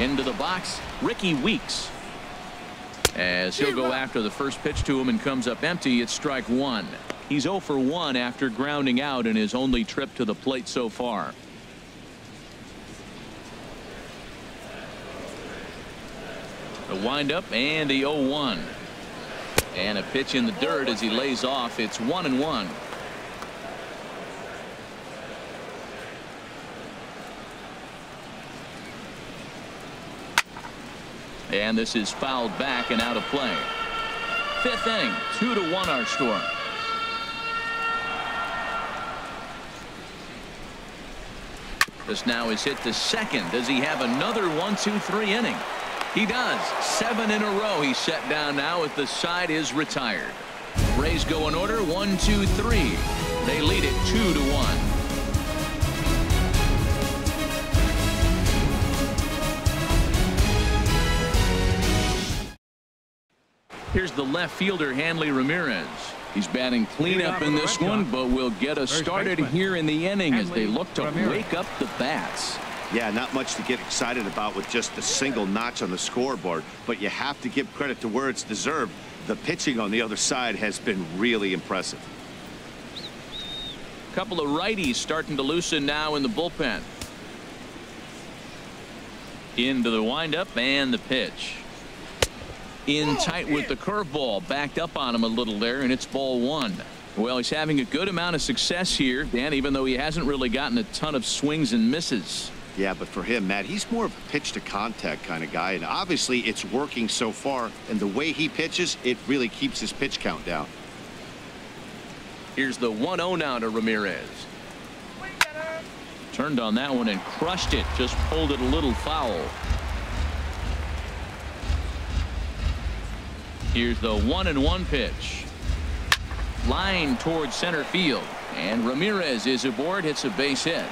Into the box, Ricky Weeks. As he'll go after the first pitch to him and comes up empty, it's strike 1. He's 0 for 1 after grounding out in his only trip to the plate so far. The windup and the 0-1. And a pitch in the dirt as he lays off. It's 1-1. And this is fouled back and out of play. 5th inning, 2-1 our score. This now is hit to second. Does he have another 1-2-3 inning? He does. 7 in a row he's set down now as the side is retired. Rays go in order 1-2-3. They lead it 2-1. Here's the left fielder, Hanley Ramirez. He's batting cleanup in this one, but will get us started here in the inning as they look to wake up the bats. Yeah, not much to get excited about with just a single notch on the scoreboard, but you have to give credit to where it's deserved. The pitching on the other side has been really impressive. A couple of righties starting to loosen now in the bullpen. Into the windup and the pitch. In tight with the curveball, backed up on him a little there, and it's ball 1. Well, he's having a good amount of success here, Dan, even though he hasn't really gotten a ton of swings and misses. Yeah, but for him, Matt, he's more of a pitch to contact kind of guy, and obviously it's working so far, and the way he pitches, it really keeps his pitch count down. Here's the 1-0 now to Ramirez. Turned on that one and crushed it, just pulled it a little foul. Here's the 1-1 pitch. Line towards center field. And Ramirez is aboard, hits a base hit.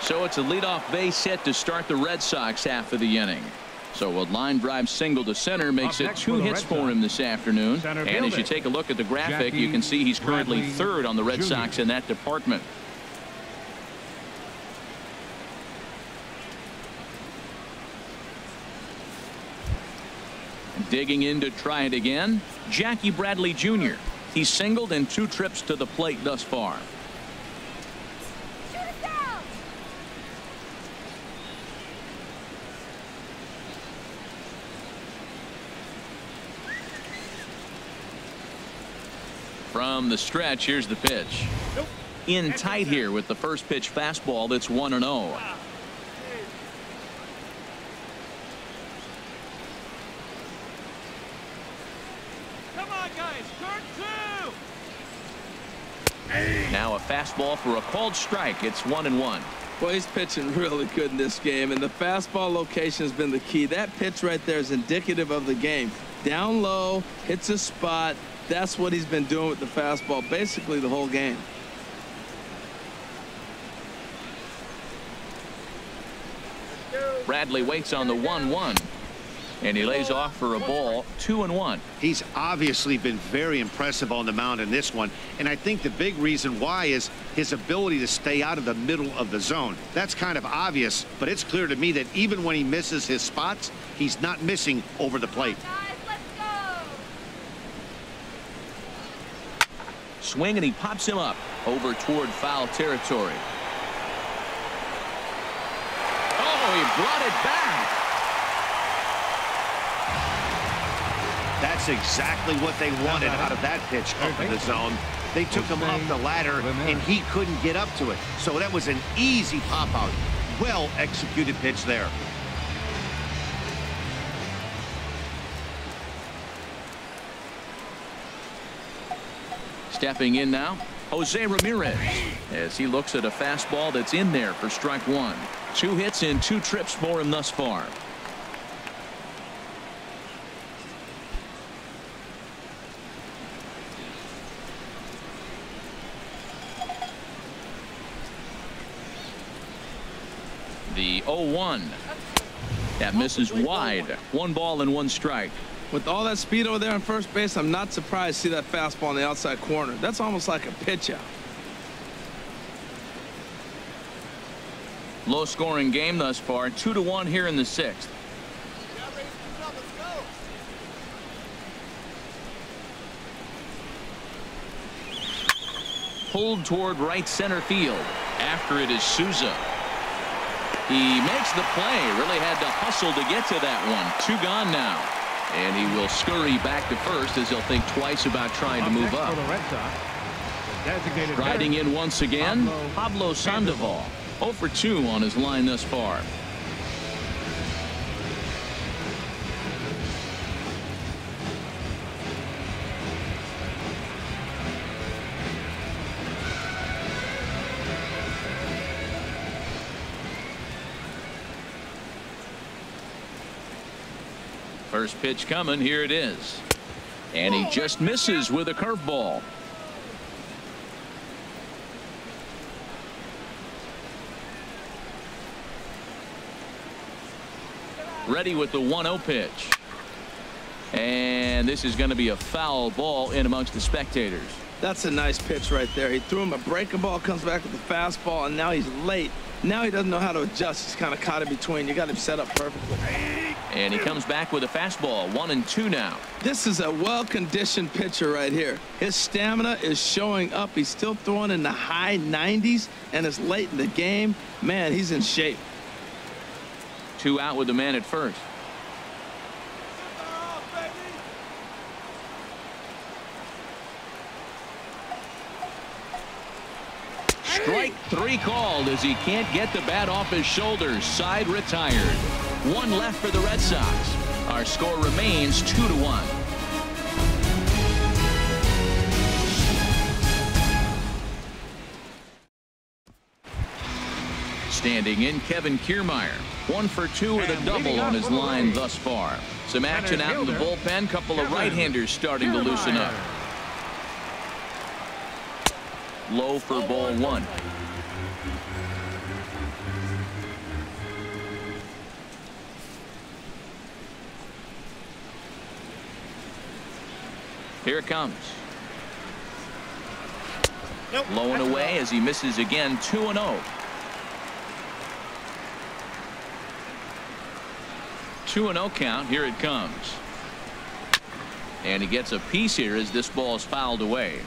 So it's a leadoff base hit to start the Red Sox half of the inning. So a line drive single to center makes it 2 hits for him this afternoon. And as you take a look at the graphic, you can see he's currently third on the Red Sox in that department. Digging in to try it again, Jackie Bradley Jr. He's singled in 2 trips to the plate thus far. From the stretch, here's the pitch. In tight here with the first pitch fastball that's 1-0. Come on, guys, turn 2. Now a fastball for a called strike. It's 1-1. Well, he's pitching really good in this game, and the fastball location has been the key. That pitch right there is indicative of the game. Down low, hits a spot. That's what he's been doing with the fastball basically the whole game. Bradley waits on the 1-1. And he lays off for a ball. 2-1. He's obviously been very impressive on the mound in this one. And I think the big reason why is his ability to stay out of the middle of the zone. That's kind of obvious, but it's clear to me that even when he misses his spots, he's not missing over the plate. Swing, and he pops him up over toward foul territory. Oh, he brought it back. That's exactly what they wanted out of that pitch up in the zone. They took him up the ladder, and he couldn't get up to it. So that was an easy pop out. Well executed pitch there. Stepping in now, Jose Ramirez, as he looks at a fastball that's in there for strike 1. 2 hits in 2 trips for him thus far. The 0-1. That misses wide. 1 ball and 1 strike. With all that speed over there on first base, I'm not surprised to see that fastball in the outside corner. That's almost like a pitch out. Low scoring game thus far. 2-1 here in the 6th. Pulled toward right center field. After it is Souza. He makes the play. Really had to hustle to get to that one. 2 gone now. And he will scurry back to first as he'll think twice about trying to move up. Riding in once again, Pablo Sandoval. 0 for 2 on his line thus far. First pitch coming. Here it is. And he just misses with a curveball. Ready with the 1-0 pitch. And this is going to be a foul ball in amongst the spectators. That's a nice pitch right there. He threw him a breaking ball, comes back with the fastball, and now he's late. Now he doesn't know how to adjust. He's kind of caught in between. You got him set up perfectly. And he comes back with a fastball. 1-2 now. This is a well-conditioned pitcher right here. His stamina is showing up. He's still throwing in the high 90s, and it's late in the game. Man, he's in shape. 2 out with the man at first. Strike 3 called as he can't get the bat off his shoulders. Side retired. 1 left for the Red Sox. Our score remains 2-1. standing in Kevin Kiermaier. 1 for 2 with a double on his line thus far. Some action out in the bullpen. Couple of right-handers starting to loosen up. Low for ball 1. Here it comes. Nope. Low and away as he misses again. 2-0. 2-0 count. Here it comes. And he gets a piece here as this ball is fouled away.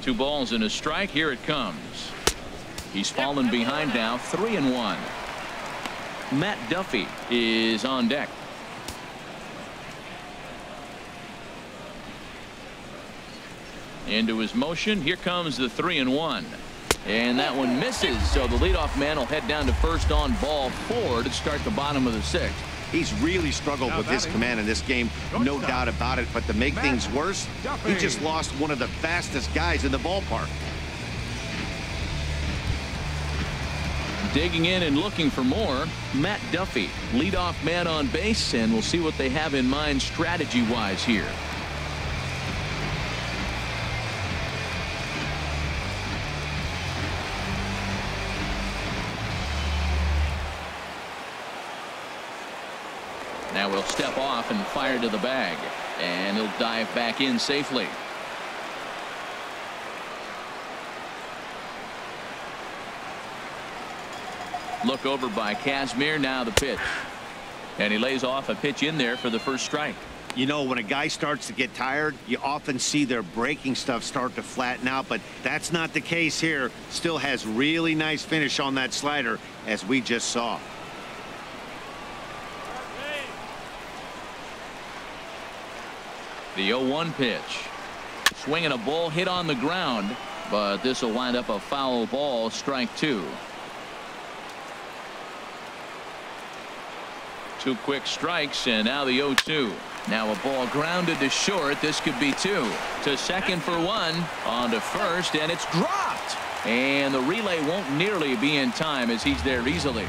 2 balls and a strike. Here it comes. He's fallen behind now. 3-1. Matt Duffy is on deck. Into his motion. Here comes the 3-1. And that one misses. So the leadoff man will head down to first on ball 4 to start the bottom of the 6th. He's really struggled with his command in this game, no doubt about it. But to make things worse, he just lost one of the fastest guys in the ballpark. Digging in and looking for more, Matt Duffy, leadoff man on base, and we'll see what they have in mind strategy-wise here. Now we'll step off and fire to the bag, and he'll dive back in safely. Look over by Kazmir. Now the pitch, and he lays off a pitch in there for the first strike. You know, when a guy starts to get tired, you often see their breaking stuff start to flatten out, but that's not the case here. Still has really nice finish on that slider, as we just saw. The 0-1 pitch. Swinging a ball hit on the ground, but this will wind up a foul ball. Strike 2. 2 quick strikes, and now the 0-2. Now a ball grounded to short. This could be 2. To second for 1. On to first, and it's dropped. And the relay won't nearly be in time as he's there easily.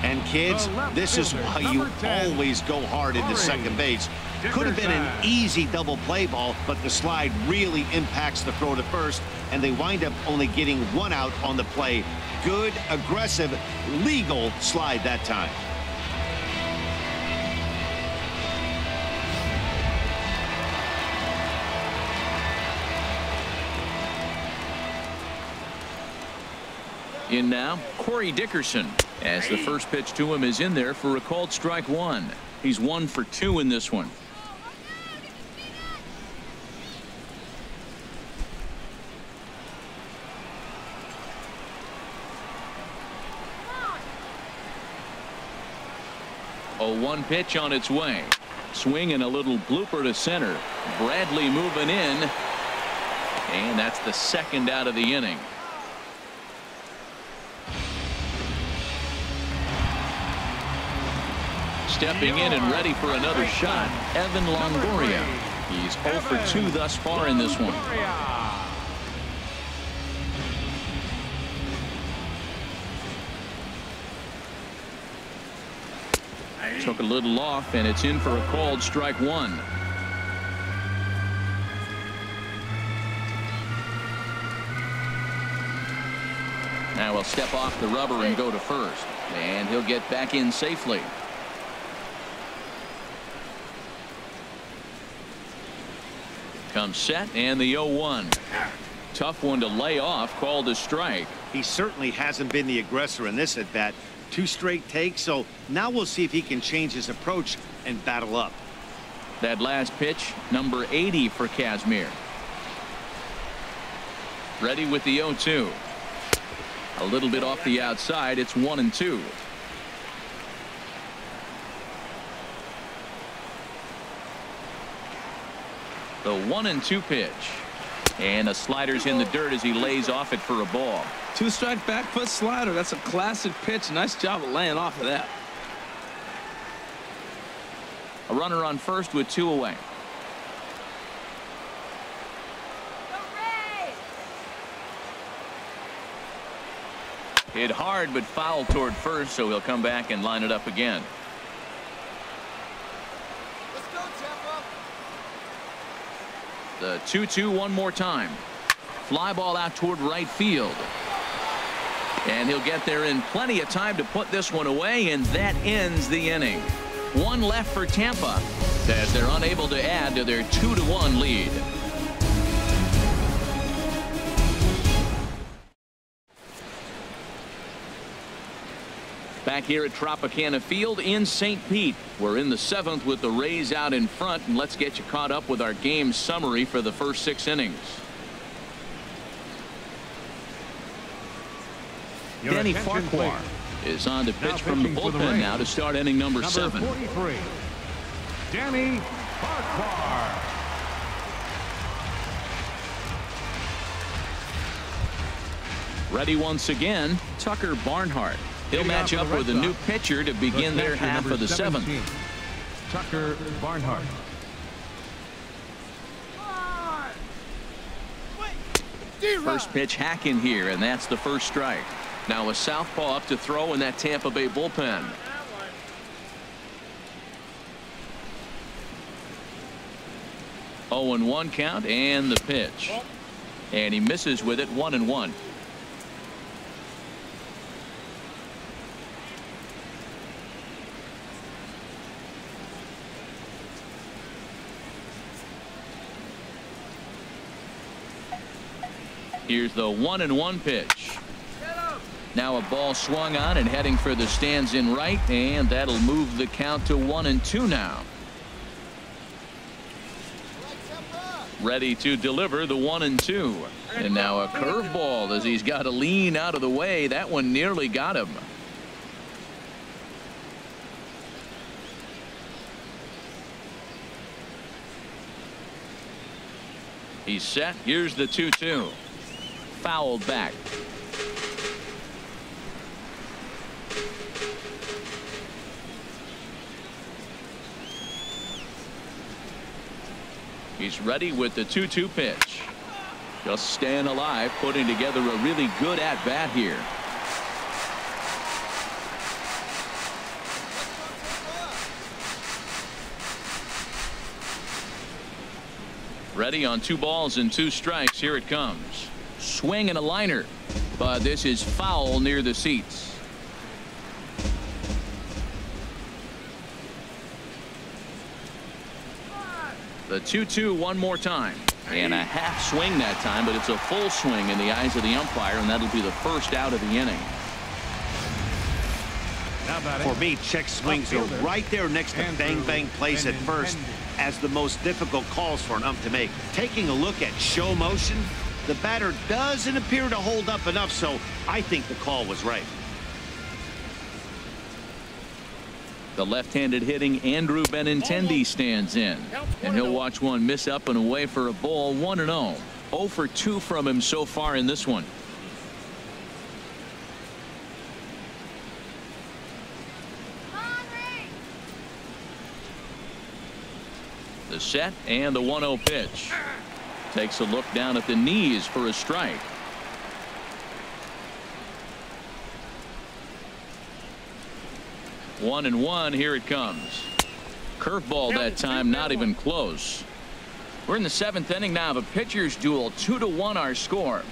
And kids, this is why you always go hard into second base. Could have been an easy double play ball, but the slide really impacts the throw to first, and they wind up only getting 1 out on the play. Good, aggressive, legal slide that time. In now, Corey Dickerson, as the first pitch to him is in there for a called strike 1. He's 1 for 2 in this one. A 1 pitch on its way. Swing and a little blooper to center. Bradley moving in. And that's the second out of the inning. Stepping in and ready for another shot, Evan Longoria. He's 0 for 2 thus far in this one. Took a little off, and it's in for a called strike 1. Now he'll step off the rubber and go to first, and he'll get back in safely. Comes set, and the 0-1. Tough one to lay off, called a strike. He certainly hasn't been the aggressor in this at bat. 2 straight takes, so now we'll see if he can change his approach and battle up. That last pitch, number 80 for Kazmir. Ready with the 0-2. A little bit off the outside. It's 1-2. The 1-2 pitch, and the slider's in the dirt as he lays off it for a ball. 2-strike back foot slider. That's a classic pitch. Nice job of laying off of that. A runner on first with 2 away. Hit hard but fouled toward first, so he'll come back and line it up again. Let's go, Tampa. The 2-2 one more time. Fly ball out toward right field. And he'll get there in plenty of time to put this one away, and that ends the inning. One left for Tampa as they're unable to add to their 2-1 lead. Back here at Tropicana Field in St. Pete. We're in the 7th with the Rays out in front, and let's get you caught up with our game summary for the first 6 innings. Danny Farquhar is on to pitch from the bullpen now to start inning number 7. 43, Danny Farquhar. Ready once again, Tucker Barnhart. He'll match up with a new pitcher to begin their half of the 7th. Tucker Barnhart. First pitch hack in here, and that's the first strike. Now a southpaw up to throw in that Tampa Bay bullpen. Oh, and 1 count, and the pitch. And he misses with it, 1-1. Here's the 1-1 pitch. Now a ball swung on and heading for the stands in right, and that'll move the count to 1-2 now. Ready to deliver the 1-2. And now a curveball as he's got to lean out of the way. That one nearly got him. He's set. Here's the 2-2. Fouled back. He's ready with the 2-2 pitch. Just staying alive, putting together a really good at-bat here. Ready on 2 balls and 2 strikes. Here it comes. Swing and a liner, but this is foul near the seats. The 2-2 one more time, and a half swing that time, but it's a full swing in the eyes of the umpire, and that'll be the first out of the inning. For me, check swings are right there next to bang bang plays at first as the most difficult calls for an ump to make. Taking a look at show motion, the batter doesn't appear to hold up enough, so I think the call was right. The left-handed hitting Andrew Benintendi stands in, and he'll watch one miss up and away for a ball. 1-0. 0 for 2 from him so far in this one. The set and the 1-0 pitch. Takes a look down at the knees for a strike. One and one. Here it comes. Curveball that time, not even close. We're in the 7th inning now of a pitcher's duel. 2-1 our score.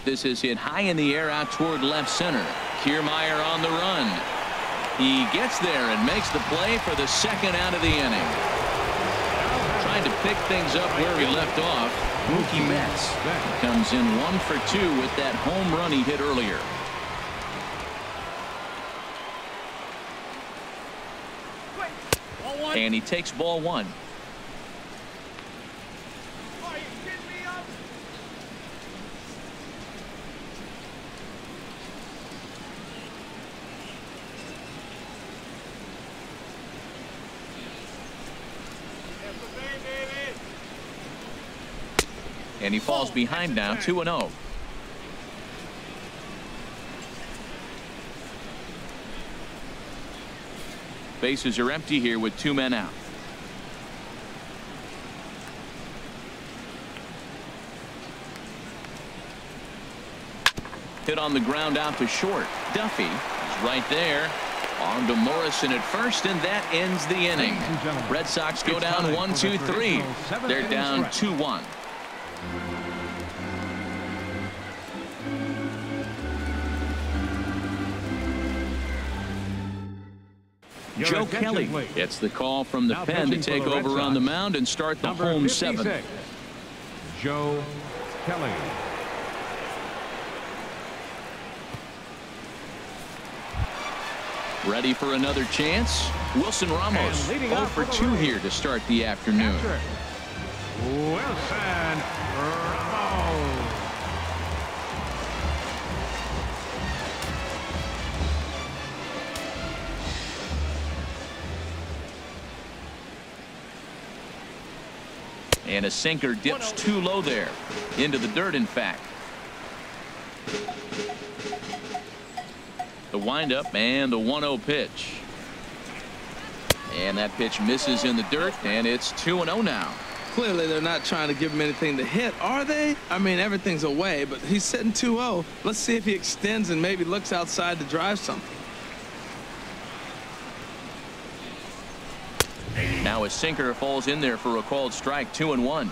This is hit high in the air out toward left center. Kiermaier on the run. He gets there and makes the play for the 2nd out of the inning. Trying to pick things up where he left off. Mookie Betts comes in 1 for 2 with that home run he hit earlier. And he takes ball 1. And he falls behind now, 2-0. Bases are empty here with 2 men out. Hit on the ground out to short. Duffy is right there. On to Morrison at first, and that ends the inning. Red Sox go down 1-2-3. They're down 2-1. Joe Kelly gets the call from the pen to take over on the mound and start the home seventh. Joe Kelly. Ready for another chance? Wilson Ramos 0 for 2 here to start the afternoon. Wilson Ramos. And a sinker dips too low there. Into the dirt, in fact. The windup and the 1-0 pitch. And that pitch misses in the dirt, and it's 2-0 now. Clearly, they're not trying to give him anything to hit, are they? I mean, everything's away, but he's sitting 2-0. Let's see if he extends and maybe looks outside to drive something. Now a sinker falls in there for a called strike. 2-1.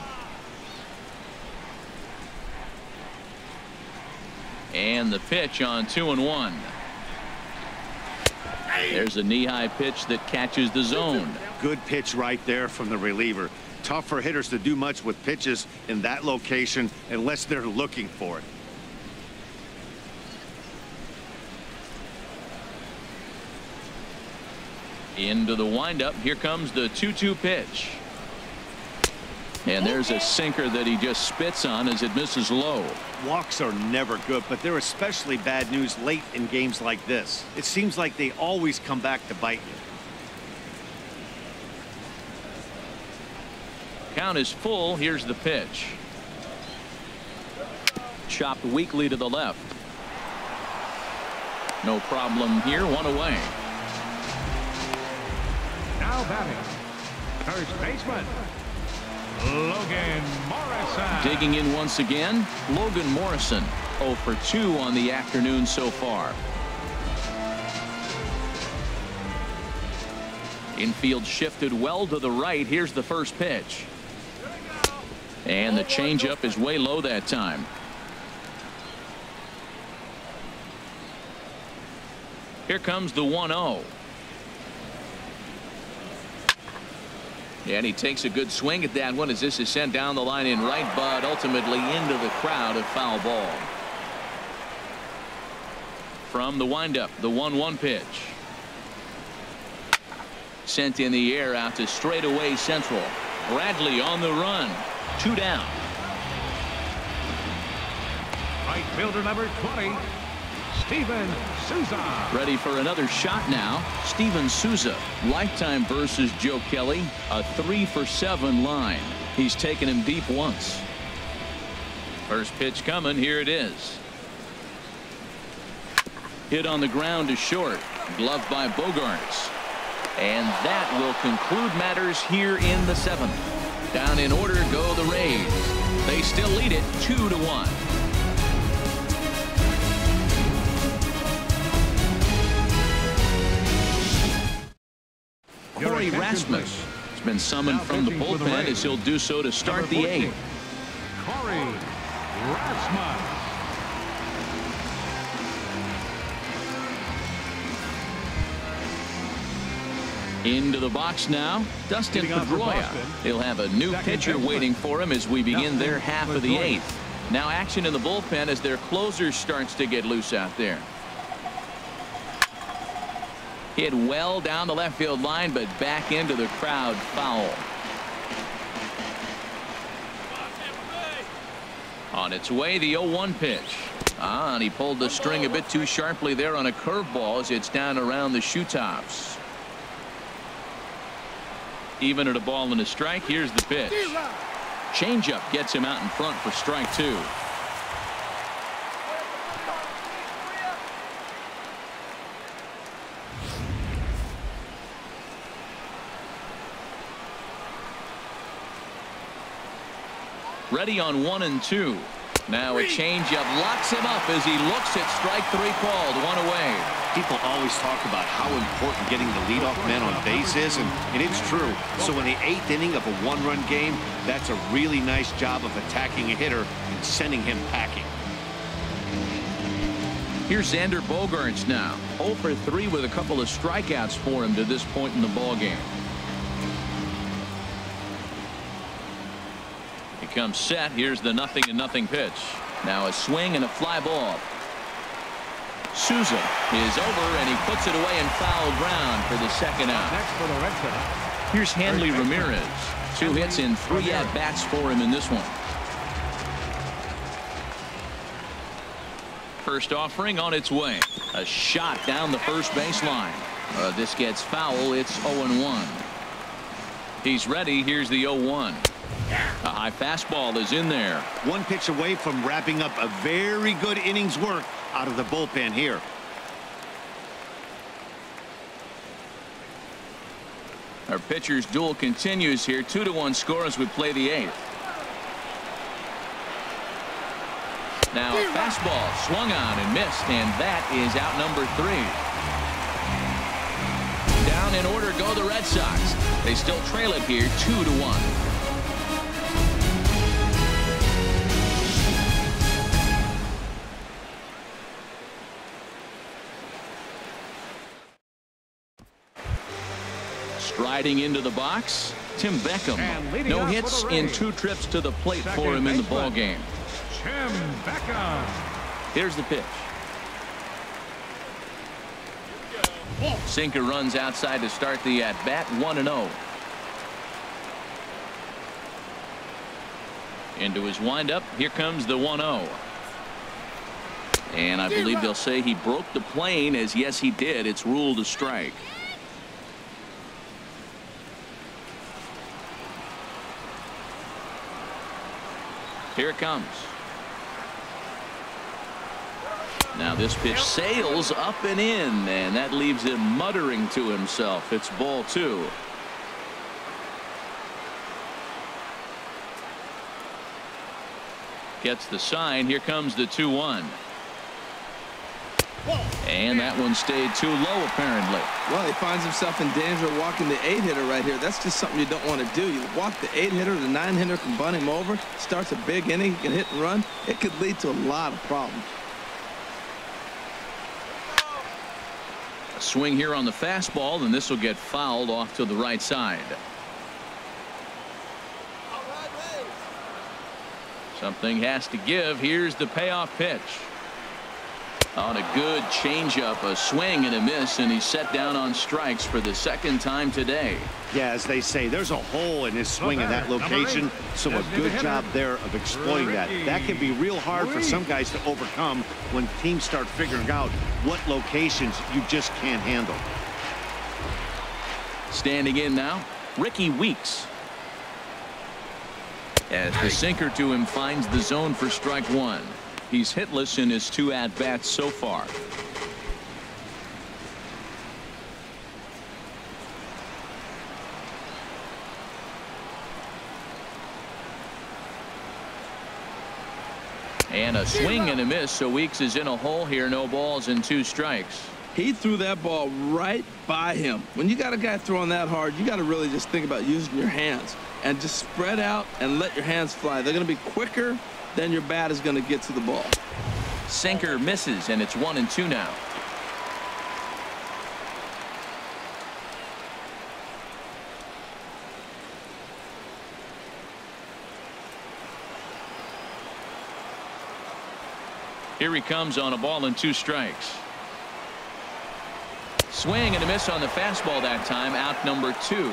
And the pitch on 2-1. There's a knee-high pitch that catches the zone. Good pitch right there from the reliever. Tough for hitters to do much with pitches in that location unless they're looking for it. Into the windup. Here comes the 2-2 pitch. And there's a sinker that he just spits on as it misses low. Walks are never good, but they're especially bad news late in games like this. It seems like they always come back to bite you. Count is full. Here's the pitch. Chopped weakly to the left. No problem here. 1 away. Now batting, first baseman, Logan Morrison. Digging in once again, Logan Morrison 0 for 2 on the afternoon so far. Infield shifted well to the right. Here's the first pitch. And the changeup is way low that time. Here comes the 1-0. And he takes a good swing at that one as this is sent down the line in right, but ultimately into the crowd, a foul ball. From the windup, the 1-1 pitch. Sent in the air out to straightaway central. Bradley on the run. 2 down. Right fielder number 20, Steven Souza. Ready for another shot now. Steven Souza. Lifetime versus Joe Kelly. A 3 for 7 line. He's taken him deep once. First pitch coming. Here it is. Hit on the ground to short. Gloved by Bogarts. And that will conclude matters here in the 7th. Down in order go the Rays. They still lead it 2-1. Corey Rasmus has been summoned from the bullpen as he'll do so to start the 8th. Corey Rasmus. Into the box now, Dustin Pedroia. He'll have a new pitcher waiting for him as we begin their half of the 8th. Now action in the bullpen as their closer starts to get loose out there. Hit well down the left field line, but back into the crowd. Foul. On its way, the 0-1 pitch. And he pulled the string a bit too sharply there on a curveball as it's down around the shoe tops. Even at a ball and a strike. Here's the pitch. Changeup gets him out in front for strike 2. Ready on 1 and 2. Now a changeup locks him up as he looks at strike 3 called. 1 away. People always talk about how important getting the leadoff man on base is, and it's true. So in the 8th inning of a 1-run game, that's a really nice job of attacking a hitter and sending him packing. Here's Xander Bogaerts now. 0 for 3 with a couple of strikeouts for him to this point in the ballgame. He comes set. Here's the 0-0 pitch. Now a swing and a fly ball. Souza is over, and he puts it away in foul ground for the second out. Next for the Red Sox. Here's Hanley Ramirez. 2 hits and 3 at-bats for him in this one. First offering on its way. A shot down the first baseline. This gets foul. It's 0-1. He's ready. Here's the 0-1. A high fastball is in there. 1 pitch away from wrapping up a very good inning's work out of the bullpen here. Our pitcher's duel continues here. 2-1 score as we play the 8th. Now a fastball swung on and missed, and that is out number 3. Down in order go the Red Sox. They still trail it here 2-1. Striding into the box, Tim Beckham. No hits in 2 trips to the plate for him in the ball game. Tim Beckham. Here's the pitch. Sinker runs outside to start the at-bat. 1-0. Into his windup. Here comes the 1-0. And I believe they'll say he broke the plane, as yes he did. It's ruled a strike. Here it comes. Now this pitch sails up and in, and that leaves him muttering to himself. It's ball 2. Gets the sign. Here comes the 2-1. And that one stayed too low, apparently. Well, he finds himself in danger of walking the 8-hitter right here. That's just something you don't want to do. You walk the 8-hitter, the 9-hitter can bunt him over, starts a big inning, he can hit and run. It could lead to a lot of problems. A swing here on the fastball, and this will get fouled off to the right side. Something has to give. Here's the payoff pitch. On a good changeup, a swing and a miss, and he's set down on strikes for the 2nd time today. Yeah, as they say, there's a hole in his swing in that location, so a good job there of exploiting that. That can be real hard for some guys to overcome when teams start figuring out what locations you just can't handle. Standing in now, Ricky Weeks. As the sinker to him finds the zone for strike 1. He's hitless in his 2 at-bats so far. And a swing and a miss, so Weeks is in a hole here. No balls and 2 strikes. He threw that ball right by him. When you got a guy throwing that hard, you got to really just think about using your hands and just spread out and let your hands fly. They're going to be quicker than your bat is going to get to the ball. Sinker misses, and it's 1-2 now. Here he comes on a ball and 2 strikes. Swing and a miss on the fastball that time. Out number 2.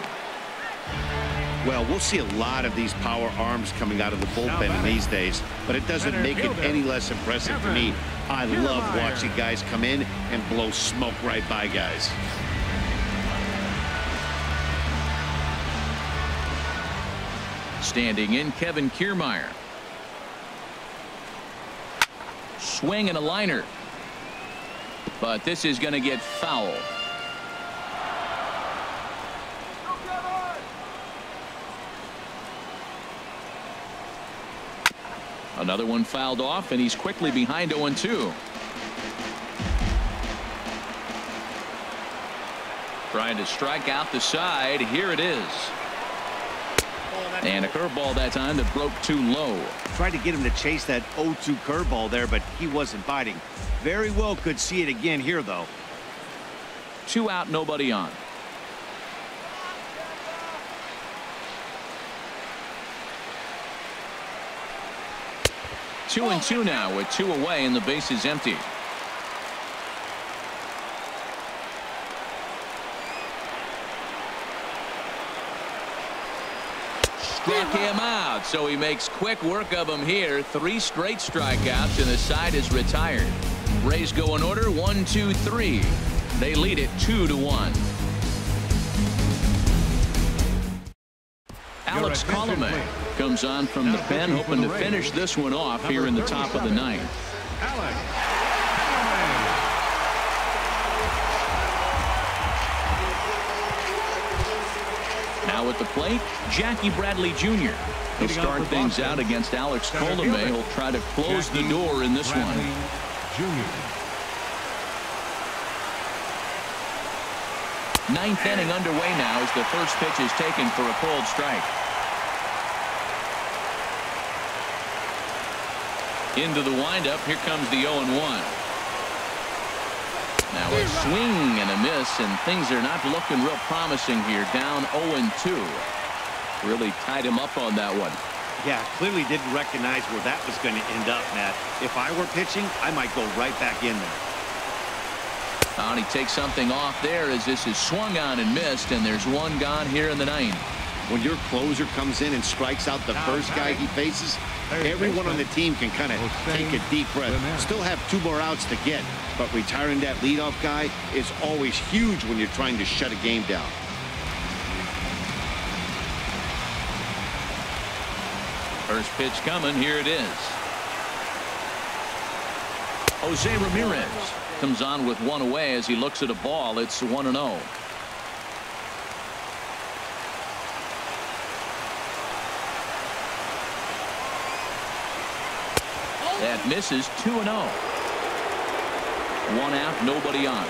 Well, we'll see a lot of these power arms coming out of the bullpen in these days, but it doesn't make it any less impressive to me. I love watching guys come in and blow smoke right by guys. Standing in, Kevin Kiermaier. Swing and a liner. But this is going to get foul. Another one fouled off, and he's quickly behind 0-2. Trying to strike out the side. Here it is. And a curveball that time that broke too low. Tried to get him to chase that 0-2 curveball there, but he wasn't biting. Very well could see it again here, though. 2 out, nobody on. Two and two now with 2 away and the base is empty. Struck him out, so he makes quick work of him here. 3 straight strikeouts, and the side is retired. Rays go in order 1, 2, 3. They lead it 2-1. Alex Colomé comes on from the pen, hoping to finish this one off here in the top of the 9th. Now at the plate, Jackie Bradley Jr. He'll start things out against Alex Colomé. He'll try to close the door in this one. Ninth inning underway now as the first pitch is taken for a cold strike. Into the windup. Here comes the 0-1. Now a swing and a miss, and things are not looking real promising here. Down 0-2. Really tied him up on that one. Yeah, clearly didn't recognize where that was going to end up, Matt. If I were pitching, I might go right back in there. And he takes something off there as this is swung on and missed, and there's one gone here in the 9th. When your closer comes in and strikes out the first guy he faces, everyone on the team can kind of take a deep breath. Still have 2 more outs to get, but retiring that leadoff guy is always huge when you're trying to shut a game down. First pitch coming. Here it is. Jose Ramirez comes on with 1 away as he looks at a ball. It's 1-0. That misses. 2-0. 1 out, nobody on.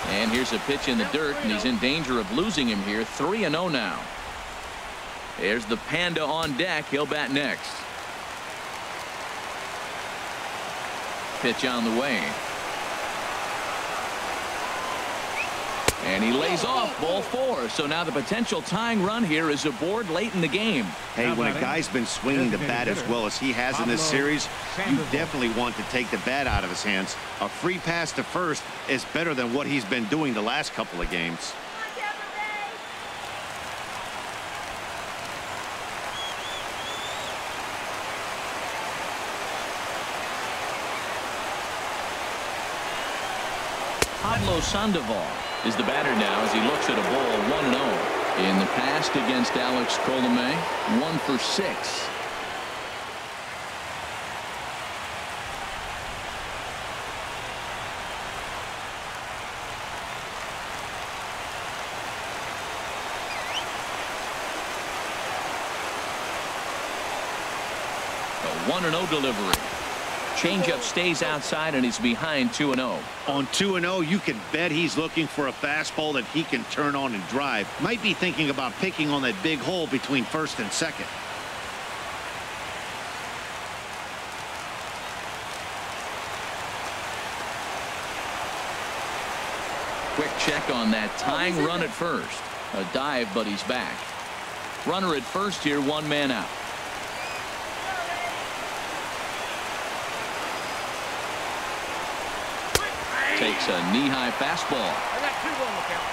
And here's a pitch in the dirt, and he's in danger of losing him here. 3-0 now. There's the Panda on deck. He'll bat next. Pitch on the way. And he lays off ball 4. So now the potential tying run here is aboard late in the game. Hey, when a guy's been swinging the bat as well as he has in this series, you definitely want to take the bat out of his hands. A free pass to first is better than what he's been doing the last couple of games. Pablo Sandoval is the batter now as he looks at a ball 1-0. In the past against Alex Colomé, 1 for 6. A 1-0 delivery. Changeup stays outside, and he's behind 2-0. On 2-0, you can bet he's looking for a fastball that he can turn on and drive. Might be thinking about picking on that big hole between first and second. Quick check on that tying run at first. A dive, but he's back. Runner at first here, 1 man out. Takes a knee-high fastball. I got 2 on the count.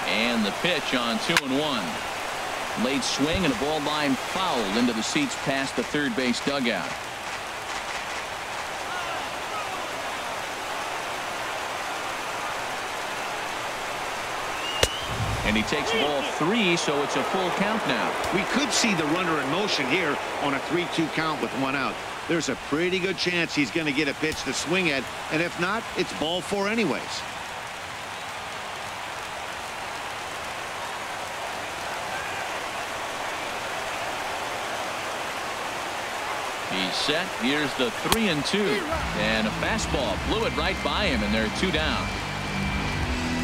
And the pitch on 2-1. Late swing and a ball line foul into the seats past the third base dugout. And he takes ball 3, so it's a full count now. We could see the runner in motion here on a 3-2 count with 1 out. There's a pretty good chance he's going to get a pitch to swing at, and if not, it's ball 4 anyways. He's set. Here's the 3-2. And a fastball blew it right by him, and they're 2 down.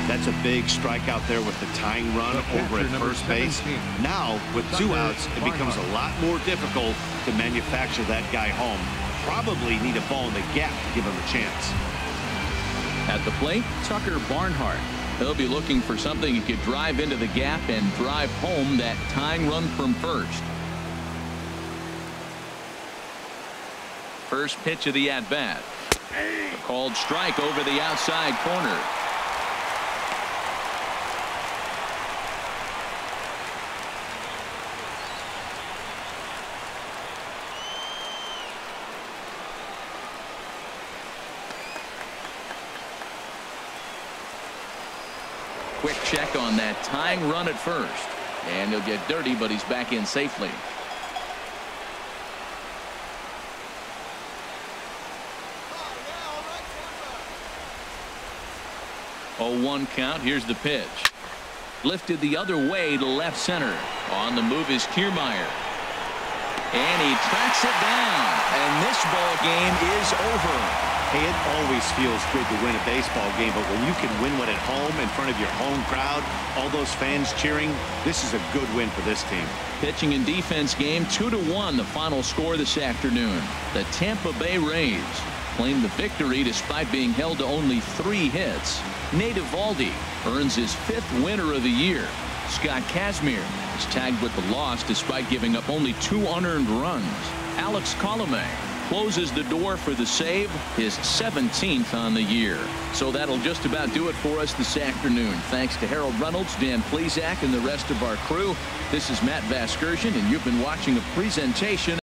That's a big strikeout there with the tying run over at first base. Now, with 2 outs, it becomes a lot more difficult to manufacture that guy home. Probably need a ball in the gap to give him a chance. At the plate, Tucker Barnhart. He'll be looking for something he could drive into the gap and drive home that tying run from first. First pitch of the at-bat. A called strike over the outside corner. Quick check on that tying run at first. And he'll get dirty, but he's back in safely. 0-1 count. Here's the pitch. Lifted the other way to left center. On the move is Kiermaier. And he tracks it down. And this ball game is over. Hey, it always feels good to win a baseball game, but when you can win one at home in front of your home crowd, all those fans cheering, this is a good win for this team. Pitching and defense game, 2-1 the final score this afternoon. The Tampa Bay Rays claim the victory despite being held to only 3 hits. Nate Eovaldi earns his 5th winner of the year. Scott Kazmir is tagged with the loss despite giving up only 2 unearned runs. Alex Colomé closes the door for the save, his 17th on the year. So that'll just about do it for us this afternoon. Thanks to Harold Reynolds, Dan Plesac, and the rest of our crew. This is Matt Vasgersian, and you've been watching a presentation